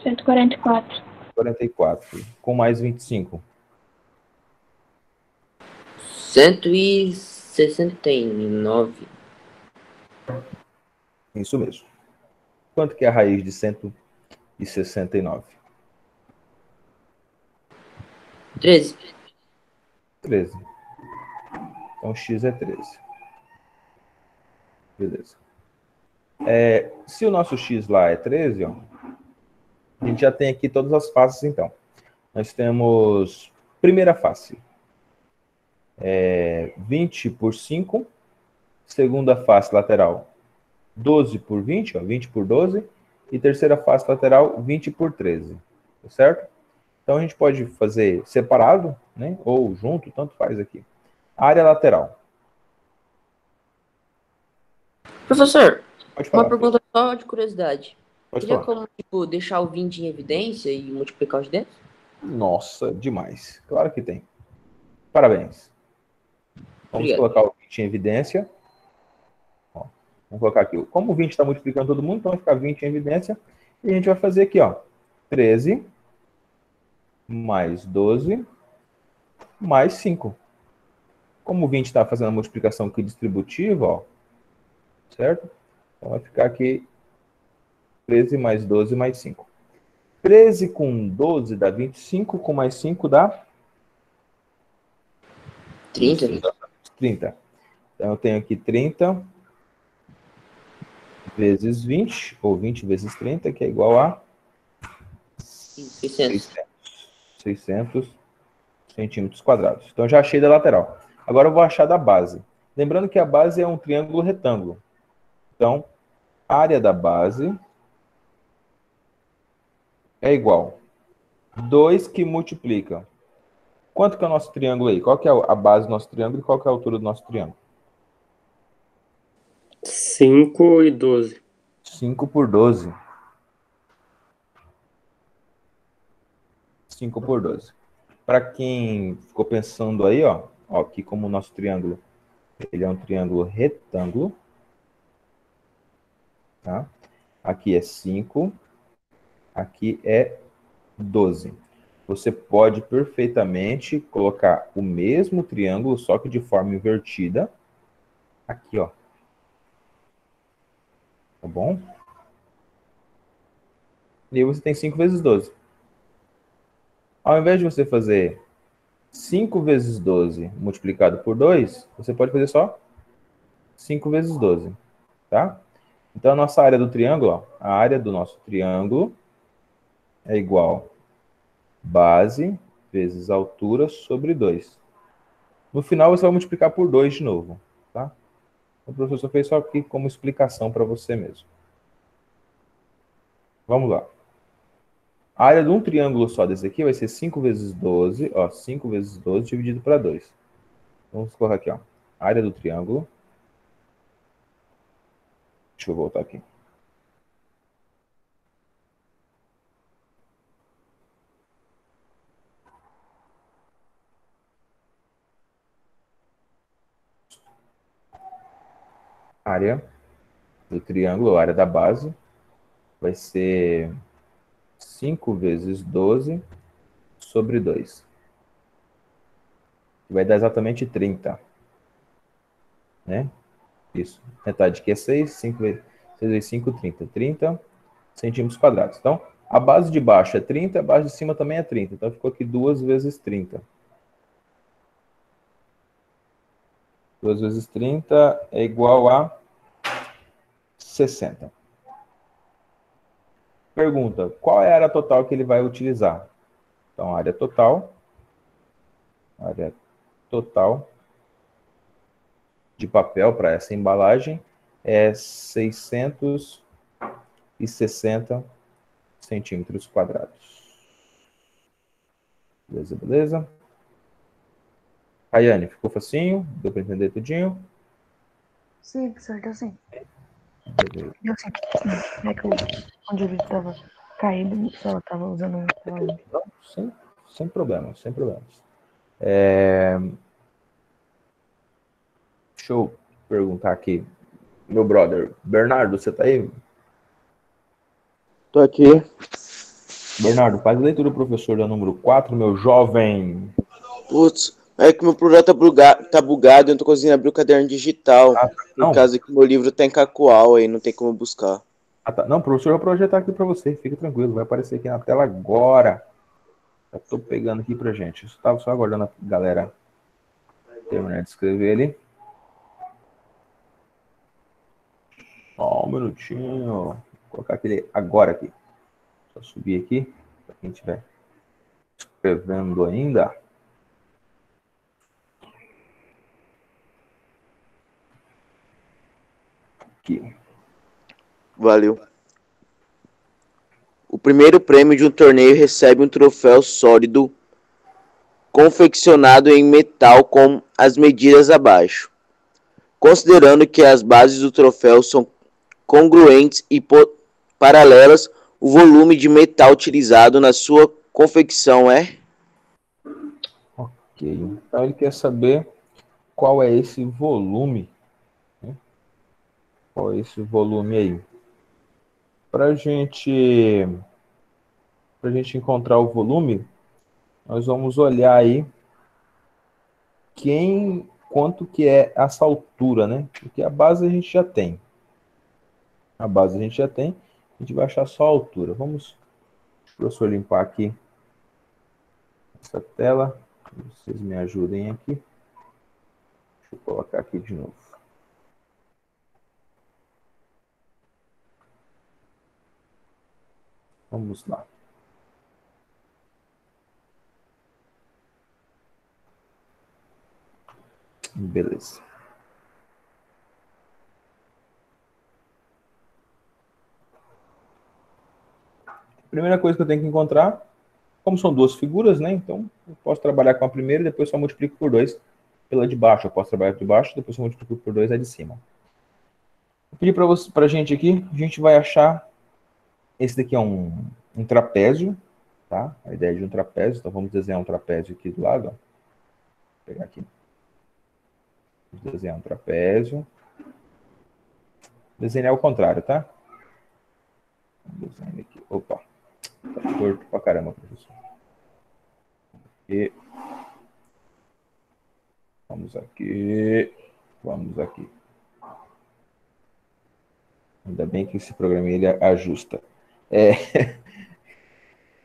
Speaker 5: 144.
Speaker 1: 44. Com mais 25.
Speaker 3: 169.
Speaker 1: Isso mesmo. Quanto que é a raiz de 169?
Speaker 3: 13.
Speaker 1: 13. Então, x é 13. Beleza. Se o nosso x lá é 13, ó, a gente já tem aqui todas as faces, então. Nós temos primeira face. 20 por 5. Segunda face lateral, 12 por 20, ó, 20 por 12. E terceira face lateral, 20 por 13. Tá certo? Então, a gente pode fazer separado, né? Ou junto, tanto faz aqui. Área lateral.
Speaker 3: Professor,
Speaker 1: Pode
Speaker 3: uma
Speaker 1: falar.
Speaker 3: pergunta só de curiosidade.
Speaker 1: Pode
Speaker 3: Teria
Speaker 1: falar.
Speaker 3: como, tipo, deixar o 20 em evidência e multiplicar os dentro?
Speaker 1: Nossa, demais. Claro que tem. Parabéns. Vamos
Speaker 3: Obrigado.
Speaker 1: colocar o 20 em evidência. Ó, vamos colocar aqui. Como o 20 está multiplicando todo mundo, então vai ficar 20 em evidência. E a gente vai fazer aqui, ó. 13 mais 12 mais 5. Como o 20 está fazendo a multiplicação aqui distributiva, ó, certo? Então vai ficar aqui 13 mais 12 mais 5. 13 com 12 dá 25, com mais 5 dá
Speaker 3: 30.
Speaker 1: 30. Então eu tenho aqui 30 vezes 20, ou 20 vezes 30, que é igual a
Speaker 3: 600.
Speaker 1: 600 centímetros quadrados. Então já achei da lateral. Agora eu vou achar da base. Lembrando que a base é um triângulo retângulo. Então, a área da base é igual 2 que multiplica. Quanto que é o nosso triângulo aí? Qual que é a base do nosso triângulo e qual que é a altura do nosso triângulo?
Speaker 4: 5 e 12.
Speaker 1: 5 por 12. 5 por 12. Para quem ficou pensando aí, ó, aqui como o nosso triângulo, ele é um triângulo retângulo, tá? Aqui é 5, aqui é 12. Você pode perfeitamente colocar o mesmo triângulo, só que de forma invertida, aqui, ó. Tá bom? E aí você tem 5 vezes 12. Ao invés de você fazer 5 vezes 12 multiplicado por 2, você pode fazer só 5 vezes 12, tá? Então, a nossa área do triângulo, ó, a área do nosso triângulo é igual base vezes altura sobre 2. No final, você vai multiplicar por 2 de novo, tá? O professor fez só aqui como explicação para você mesmo. Vamos lá. A área de um triângulo só desse aqui vai ser 5 vezes 12, ó, 5 vezes 12 dividido para 2. Vamos colocar aqui, ó, a área do triângulo. Deixa eu voltar aqui. Área do triângulo, a área da base, vai ser 5 vezes 12 sobre 2. Vai dar exatamente 30. Né? Isso. Metade que é 6, 5 vezes 6 vezes 5, 30. 30 centímetros quadrados. Então, a base de baixo é 30, a base de cima também é 30. Então, ficou aqui 2 vezes 30. 2 vezes 30 é igual a 60. Pergunta, qual é a área total que ele vai utilizar? Então, a área total total de papel para essa embalagem é 660 centímetros quadrados. Beleza, beleza? Rayane, ficou facinho? Deu para entender tudinho?
Speaker 8: Sim, professor, deu sim.
Speaker 1: Beleza.
Speaker 8: Deu sim. É que onde o vídeo estava caído, ela estava usando um celular.
Speaker 1: Não, sem problemas, sem problemas. Deixa eu perguntar aqui. Meu brother, Bernardo, você tá aí?
Speaker 7: Tô aqui.
Speaker 1: Bernardo, faz a leitura do professor da número 4, meu jovem.
Speaker 7: Putz, é que meu projeto tá bugado, eu não tô conseguindo abrir o caderno digital.
Speaker 1: Não.
Speaker 7: Por causa que meu livro tá em cacoal, aí não tem como buscar.
Speaker 1: Tá. Não, o professor vai projetar aqui para você, fica tranquilo, vai aparecer aqui na tela agora. Já tô pegando aqui pra gente. Eu estava só aguardando a galera terminar de escrever ali. Só um minutinho. Vou colocar aquele agora aqui. Só subir aqui, para quem estiver escrevendo ainda. Aqui.
Speaker 7: Valeu. O primeiro prêmio de um torneio recebe um troféu sólido confeccionado em metal com as medidas abaixo. Considerando que as bases do troféu são congruentes e paralelas, o volume de metal utilizado na sua confecção é?
Speaker 1: Ok. Então ele quer saber qual é esse volume. Né? Qual é esse volume aí? Para a gente encontrar o volume, nós vamos olhar aí quanto que é essa altura, né? Porque a base a gente já tem. A gente vai achar só a altura. Vamos, professor, limpar aqui essa tela. Vocês me ajudem aqui. Deixa eu colocar aqui de novo. Vamos lá. Beleza. Primeira coisa que eu tenho que encontrar, como são duas figuras, né? Então, eu posso trabalhar com a primeira e depois só multiplico por 2 pela de baixo. Eu posso trabalhar por baixo, depois só multiplico por 2 a de cima. Vou pedir para a gente aqui, a gente vai achar, esse daqui é um trapézio, tá? A ideia de um trapézio, então vamos desenhar um trapézio aqui do lado, ó. Vou pegar aqui. Vamos desenhar um trapézio. Desenhar ao contrário, tá? Vamos desenhar aqui. Opa, tá torto pra caramba, professor. E vamos aqui. Vamos aqui. Ainda bem que esse programa ele ajusta.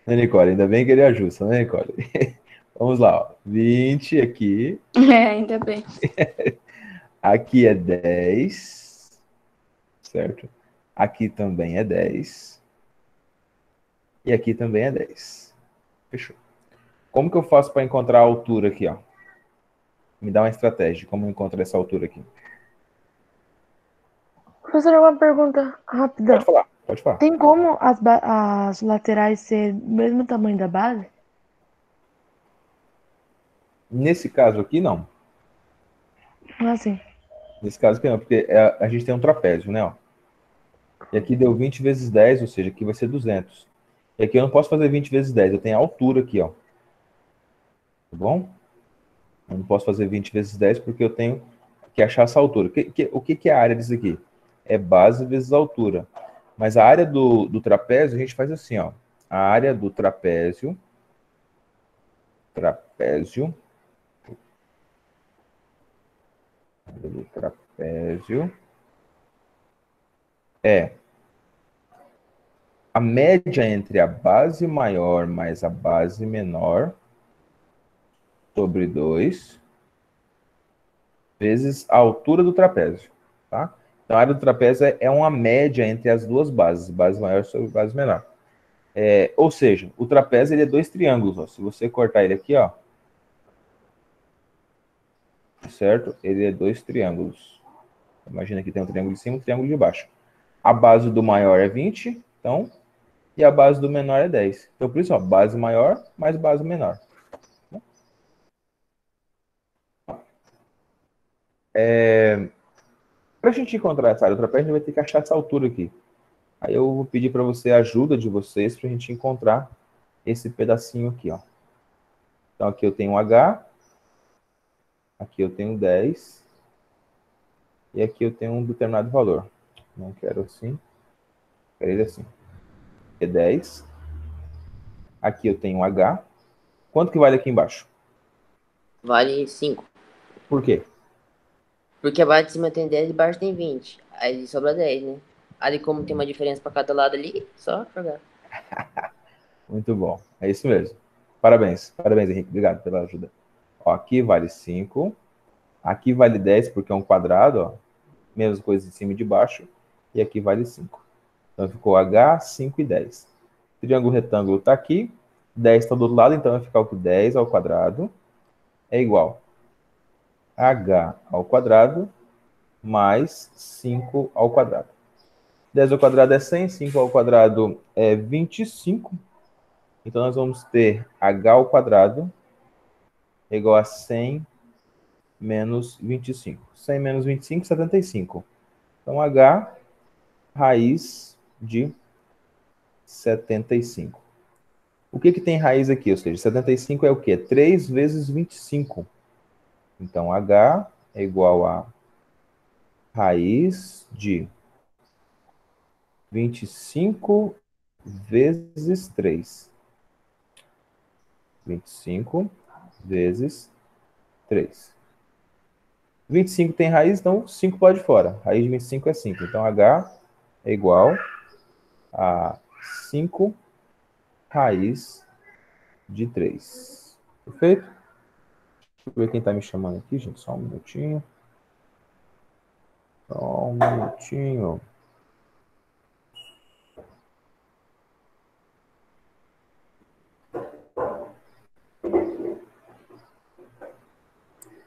Speaker 1: Né, Nicole? Ainda bem que ele ajusta, né, Nicole? Vamos lá, ó. 20 aqui.
Speaker 5: Ainda bem.
Speaker 1: Aqui é 10. Certo? Aqui também é 10. E aqui também é 10. Fechou. Como que eu faço para encontrar a altura aqui, ó? Me dá uma estratégia de como eu encontro essa altura aqui.
Speaker 8: Professor, uma pergunta rápida.
Speaker 1: Pode falar.
Speaker 8: Tem como as laterais ser do mesmo tamanho da base?
Speaker 1: Nesse caso aqui, não.
Speaker 8: Assim.
Speaker 1: Nesse caso aqui, não, porque a gente tem um trapézio, né? Ó. E aqui deu 20 vezes 10, ou seja, aqui vai ser 200. E aqui eu não posso fazer 20 vezes 10, eu tenho a altura aqui, ó. Tá bom? Eu não posso fazer 20 vezes 10 porque eu tenho que achar essa altura. O que é a área disso aqui? É base vezes altura. Mas a área do trapézio, a gente faz assim, ó. A área do trapézio é a média entre a base maior mais a base menor sobre 2 vezes a altura do trapézio, tá? Então, a área do trapézio é uma média entre as duas bases, base maior sobre base menor. Ou seja, o trapézio ele é dois triângulos, ó. Se você cortar ele aqui, ó, certo? Ele é 2 triângulos. Imagina que tem um triângulo de cima e um triângulo de baixo. A base do maior é 20, então, e a base do menor é 10. Então, por isso, ó, base maior mais base menor. Para a gente encontrar essa área do trapézio, a gente vai ter que achar essa altura aqui. Aí eu vou pedir para você a ajuda de vocês para a gente encontrar esse pedacinho aqui, ó. Então, aqui eu tenho um H, aqui eu tenho 10, e aqui eu tenho um determinado valor. Não quero assim, quero ele assim. É 10. Aqui eu tenho um H. Quanto que vale aqui embaixo?
Speaker 3: Vale 5.
Speaker 1: Por quê?
Speaker 3: Porque a barra de cima tem 10 e embaixo tem 20. Aí sobra 10, né? Ali como tem uma diferença para cada lado ali, só jogar.
Speaker 1: Muito bom. É isso mesmo. Parabéns. Parabéns, Henrique. Obrigado pela ajuda. Ó, aqui vale 5. Aqui vale 10 porque é um quadrado, ó. Mesma coisa de cima e de baixo. E aqui vale 5. Então ficou H, 5 e 10. O triângulo retângulo está aqui. 10 está do outro lado, então vai ficar o que? 10 ao quadrado é igual a H ao quadrado mais 5 ao quadrado. 10 ao quadrado é 100, 5 ao quadrado é 25. Então, nós vamos ter H ao quadrado igual a 100 menos 25. 100 menos 25, 75. Então, H raiz de 75. O que tem raiz aqui? Ou seja, 75 é o quê? 3 vezes 25. Então, H é igual a raiz de 25 vezes 3. 25 vezes 3. 25 tem raiz, então 5 pode fora. Raiz de 25 é 5. Então, H é igual a 5 raiz de 3. Perfeito? Deixa eu ver quem está me chamando aqui, gente. Só um minutinho. Só um minutinho.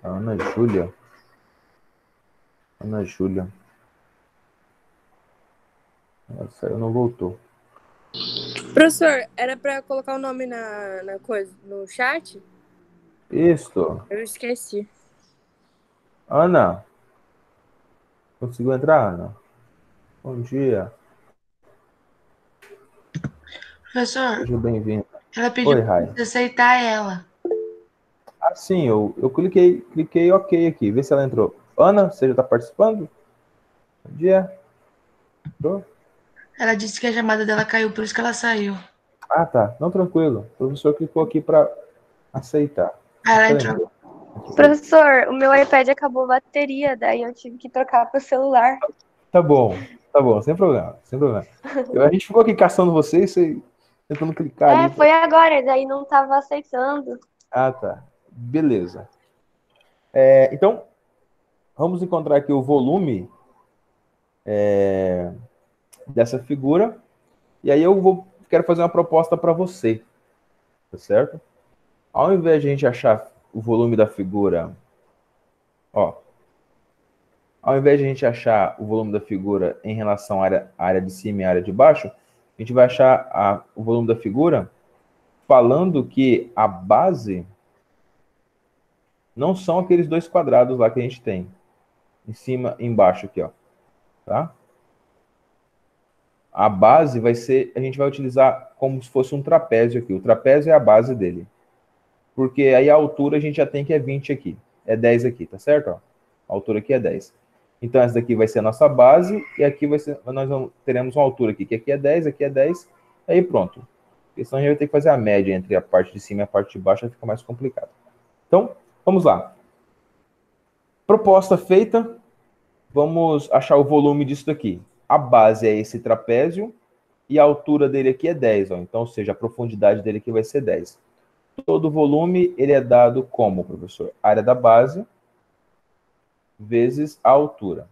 Speaker 1: Ana Júlia. Ana Júlia. Ela saiu, não voltou.
Speaker 6: Professor, era para colocar o nome na coisa, no chat?
Speaker 1: Isso.
Speaker 6: Eu esqueci.
Speaker 1: Ana. Conseguiu entrar, Ana? Bom dia.
Speaker 9: Professor,
Speaker 1: Seja bem-vindo.
Speaker 9: ela pediu
Speaker 1: Oi,
Speaker 9: para
Speaker 1: Rai.
Speaker 9: você aceitar ela.
Speaker 1: Ah, sim, eu cliquei OK aqui. Vê se ela entrou. Ana, você já está participando? Bom dia. Entrou?
Speaker 9: Ela disse que a chamada dela caiu, por isso que ela saiu.
Speaker 1: Ah, tá. Não, tranquilo. O professor clicou aqui para aceitar.
Speaker 9: Ah, ela
Speaker 1: Ela
Speaker 9: entrou.
Speaker 5: Professor, o meu iPad acabou a bateria, daí eu tive que trocar pro celular.
Speaker 1: Tá bom, sem problema, sem problema. A gente ficou aqui caçando você tentando clicar ali.
Speaker 5: Foi agora, daí não tava aceitando.
Speaker 1: Ah, tá. Beleza. Então, vamos encontrar aqui o volume dessa figura. E aí quero fazer uma proposta para você. Tá certo? Ao invés de a gente achar o volume da figura, ó, ao invés de a gente achar o volume da figura em relação à área de cima e à área de baixo, a gente vai achar o volume da figura falando que a base não são aqueles dois quadrados lá que a gente tem. Em cima e embaixo aqui, ó. Tá? A base vai ser, a gente vai utilizar como se fosse um trapézio aqui. O trapézio é a base dele. Porque aí a altura a gente já tem que é 20 aqui. É 10 aqui, tá certo? Ó, a altura aqui é 10. Então, essa daqui vai ser a nossa base, e aqui teremos uma altura aqui, que aqui é 10, aqui é 10, aí pronto. Porque senão a gente vai ter que fazer a média entre a parte de cima e a parte de baixo, vai ficar mais complicado. Então, vamos lá. Proposta feita, vamos achar o volume disso daqui. A base é esse trapézio, e a altura dele aqui é 10, ó. Então, ou seja, a profundidade dele aqui vai ser 10. Todo volume, ele é dado como, professor? Área da base vezes a altura.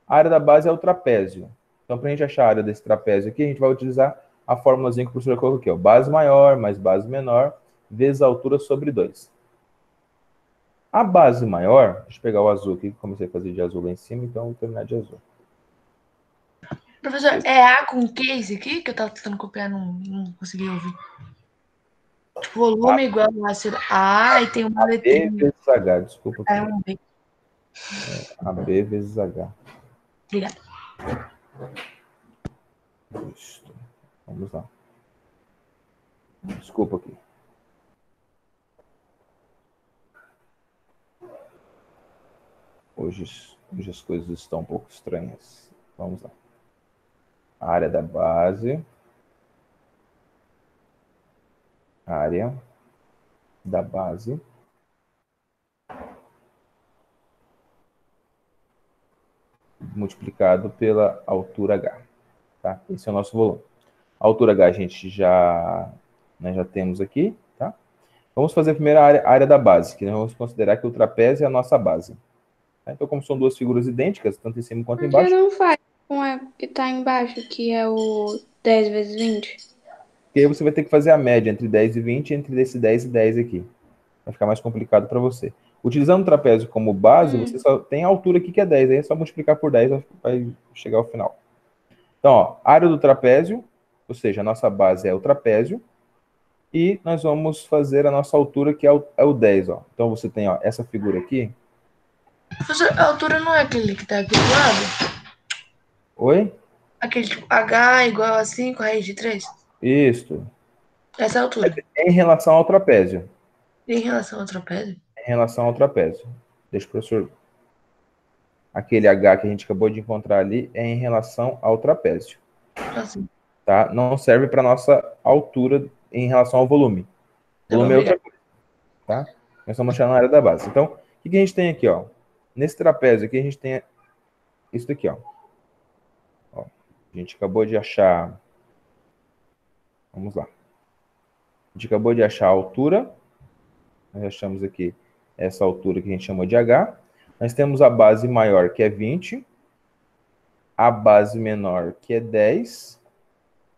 Speaker 1: A área da base é o trapézio. Então, para a gente achar a área desse trapézio aqui, a gente vai utilizar a formulazinha que o professor colocou aqui, ó. Base maior mais base menor vezes a altura sobre 2. A base maior, deixa eu pegar o azul aqui, que comecei a fazer de azul lá em cima, então vou terminar de azul.
Speaker 9: Professor, é A com Q esse aqui? Que eu tava tentando copiar, não consegui ouvir. Tipo, volume igual a ser A e tem uma
Speaker 1: B
Speaker 9: letrinha.
Speaker 1: vezes H, desculpa.
Speaker 9: É um B.
Speaker 1: AB vezes H.
Speaker 9: Obrigada.
Speaker 1: Isso. Vamos lá. Desculpa aqui. Hoje as coisas estão um pouco estranhas. Vamos lá. A área da base. Área da base. Multiplicado pela altura H. Tá? Esse é o nosso volume. A altura H a gente nós já temos aqui. Tá? Vamos fazer a primeira área da base, que nós vamos considerar que o trapézio é a nossa base. Tá? Então, como são duas figuras idênticas, tanto em cima quanto
Speaker 10: Por que
Speaker 1: embaixo.
Speaker 10: não faz com a que tá embaixo, que é o 10 vezes 20?
Speaker 1: Porque aí você vai ter que fazer a média entre 10 e 20, entre esse 10 e 10 aqui. Vai ficar mais complicado para você. Utilizando o trapézio como base, você só tem a altura aqui que é 10. Aí é só multiplicar por 10, vai chegar ao final. Então, ó, área do trapézio, ou seja, a nossa base é o trapézio. E nós vamos fazer a nossa altura, que é o 10. Ó. Então, você tem ó, essa figura aqui.
Speaker 9: Professor, a altura não é aquele que tá aqui do lado?
Speaker 1: Oi?
Speaker 9: Aquele tipo H igual a 5, raiz de 3?
Speaker 1: Isso.
Speaker 9: Essa é a altura.
Speaker 1: Em relação ao trapézio.
Speaker 9: E em relação ao trapézio?
Speaker 1: Em relação ao trapézio. Deixa o professor... Aquele H que a gente acabou de encontrar ali é em relação ao trapézio.
Speaker 9: Assim.
Speaker 1: Tá? Não serve para nossa altura em relação ao volume. O volume é outra coisa. Tá? Nós estamos achando na área da base. Então, o que a gente tem aqui? Ó? Nesse trapézio aqui, a gente tem isso daqui. Ó. A gente acabou de achar... Vamos lá. A gente acabou de achar a altura. Nós achamos aqui essa altura que a gente chamou de H. Nós temos a base maior, que é 20. A base menor, que é 10.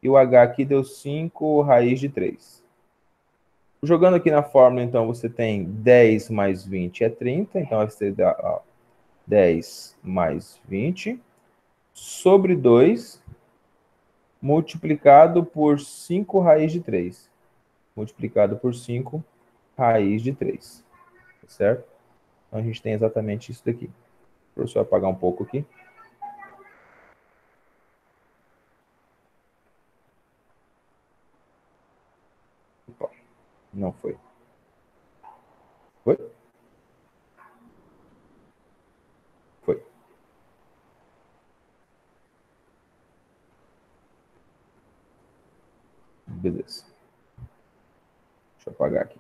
Speaker 1: E o H aqui deu 5 raiz de 3. Jogando aqui na fórmula, então, você tem 10 mais 20 é 30. Então, vai ser 10 mais 20 sobre 2 multiplicado por 5 raiz de 3. Multiplicado por 5 raiz de 3. Certo? Então, a gente tem exatamente isso daqui. O professor vai apagar um pouco aqui. Opa, não foi. Foi? Foi. Beleza. Deixa eu apagar aqui.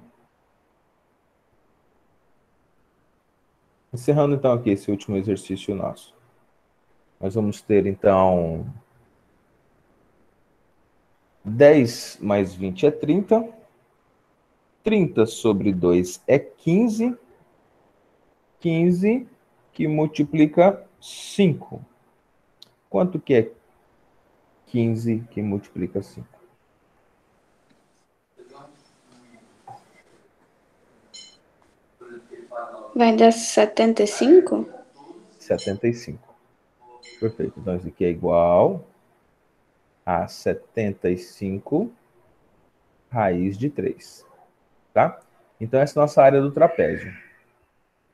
Speaker 1: Encerrando, então, aqui esse último exercício nosso. Nós vamos ter, então, 10 mais 20 é 30. 30 sobre 2 é 15. 15 que multiplica 5. Quanto que é 15 que multiplica 5?
Speaker 10: Vai dar 75?
Speaker 1: 75. Perfeito. Então, isso aqui é igual a 75 raiz de 3. Tá? Então, essa é a nossa área do trapézio.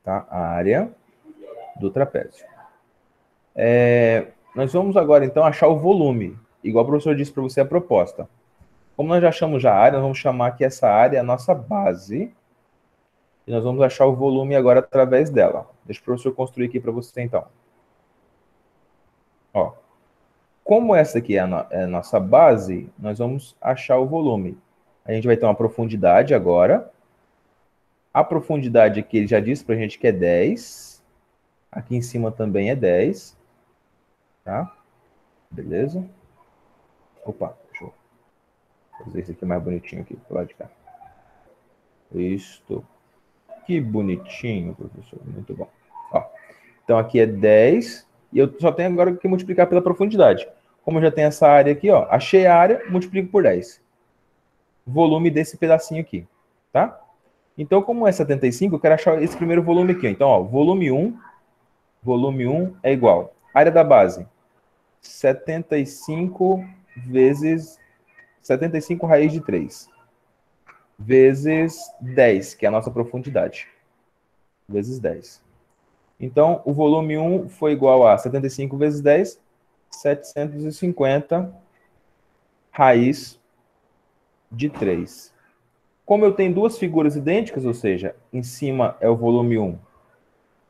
Speaker 1: Tá? A área do trapézio. Nós vamos agora, então, achar o volume. Igual o professor disse para você a proposta. Como nós já achamos já a área, nós vamos chamar que essa área é a nossa base. E nós vamos achar o volume agora através dela. Deixa o professor construir aqui para você, então. Ó, como essa aqui é a nossa base, nós vamos achar o volume. A gente vai ter uma profundidade agora. A profundidade aqui, ele já disse para a gente que é 10. Aqui em cima também é 10. Tá? Beleza? Opa, deixa eu fazer isso aqui mais bonitinho aqui, pro lado de cá. Isto. Que bonitinho, professor. Muito bom. Ó, então, aqui é 10. E eu só tenho agora que multiplicar pela profundidade. Como eu já tenho essa área aqui, ó, achei a área, multiplico por 10. Volume desse pedacinho aqui, tá? Então, como é 75, eu quero achar esse primeiro volume aqui. Então, ó, volume 1 é igual. Área da base, 75 vezes 75 raiz de 3, vezes 10, que é a nossa profundidade. Vezes 10. Então, o volume 1 foi igual a 75 vezes 10, 750 raiz de 3. Como eu tenho duas figuras idênticas, ou seja, em cima é o volume 1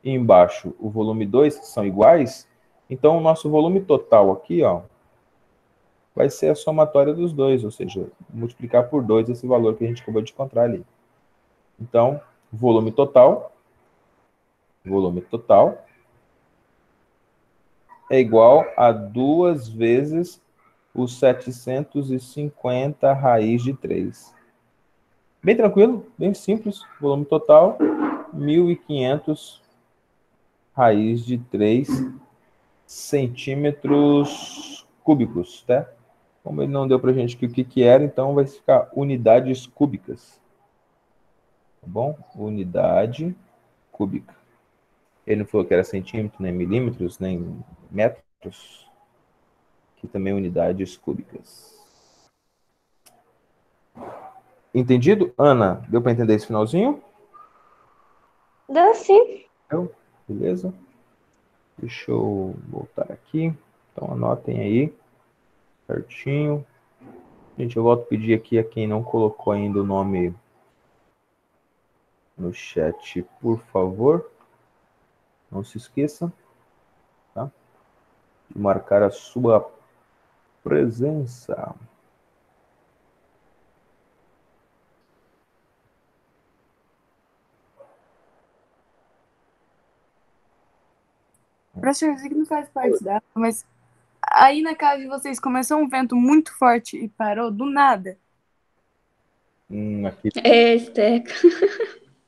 Speaker 1: e embaixo o volume 2, que são iguais, então o nosso volume total aqui, ó, vai ser a somatória dos dois, ou seja, multiplicar por 2 esse valor que a gente acabou de encontrar ali. Então, volume total é igual a 2 vezes os 750 raiz de 3. Bem tranquilo, bem simples. Volume total, 1.500 raiz de 3 centímetros cúbicos, tá? Como ele não deu pra gente aqui o que era, então vai ficar unidades cúbicas. Tá bom? Unidade cúbica. Ele não falou que era centímetro, nem milímetros, nem metros. Aqui também unidades cúbicas. Entendido? Ana, deu para entender esse finalzinho?
Speaker 5: Dá sim.
Speaker 1: Deu? Beleza? Deixa eu voltar aqui. Então anotem aí. Certinho. Gente, eu volto a pedir aqui a quem não colocou ainda o nome no chat, por favor. Não se esqueça, tá? De marcar a sua presença.
Speaker 6: Professor, eu sei que não faz parte da, mas aí na casa de vocês começou um vento muito forte e parou do nada.
Speaker 1: Aqui.
Speaker 10: É, Esteca.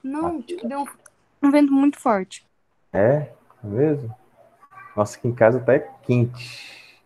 Speaker 6: Não, tipo, deu um vento muito forte.
Speaker 1: É mesmo? Nossa, aqui em casa tá quente.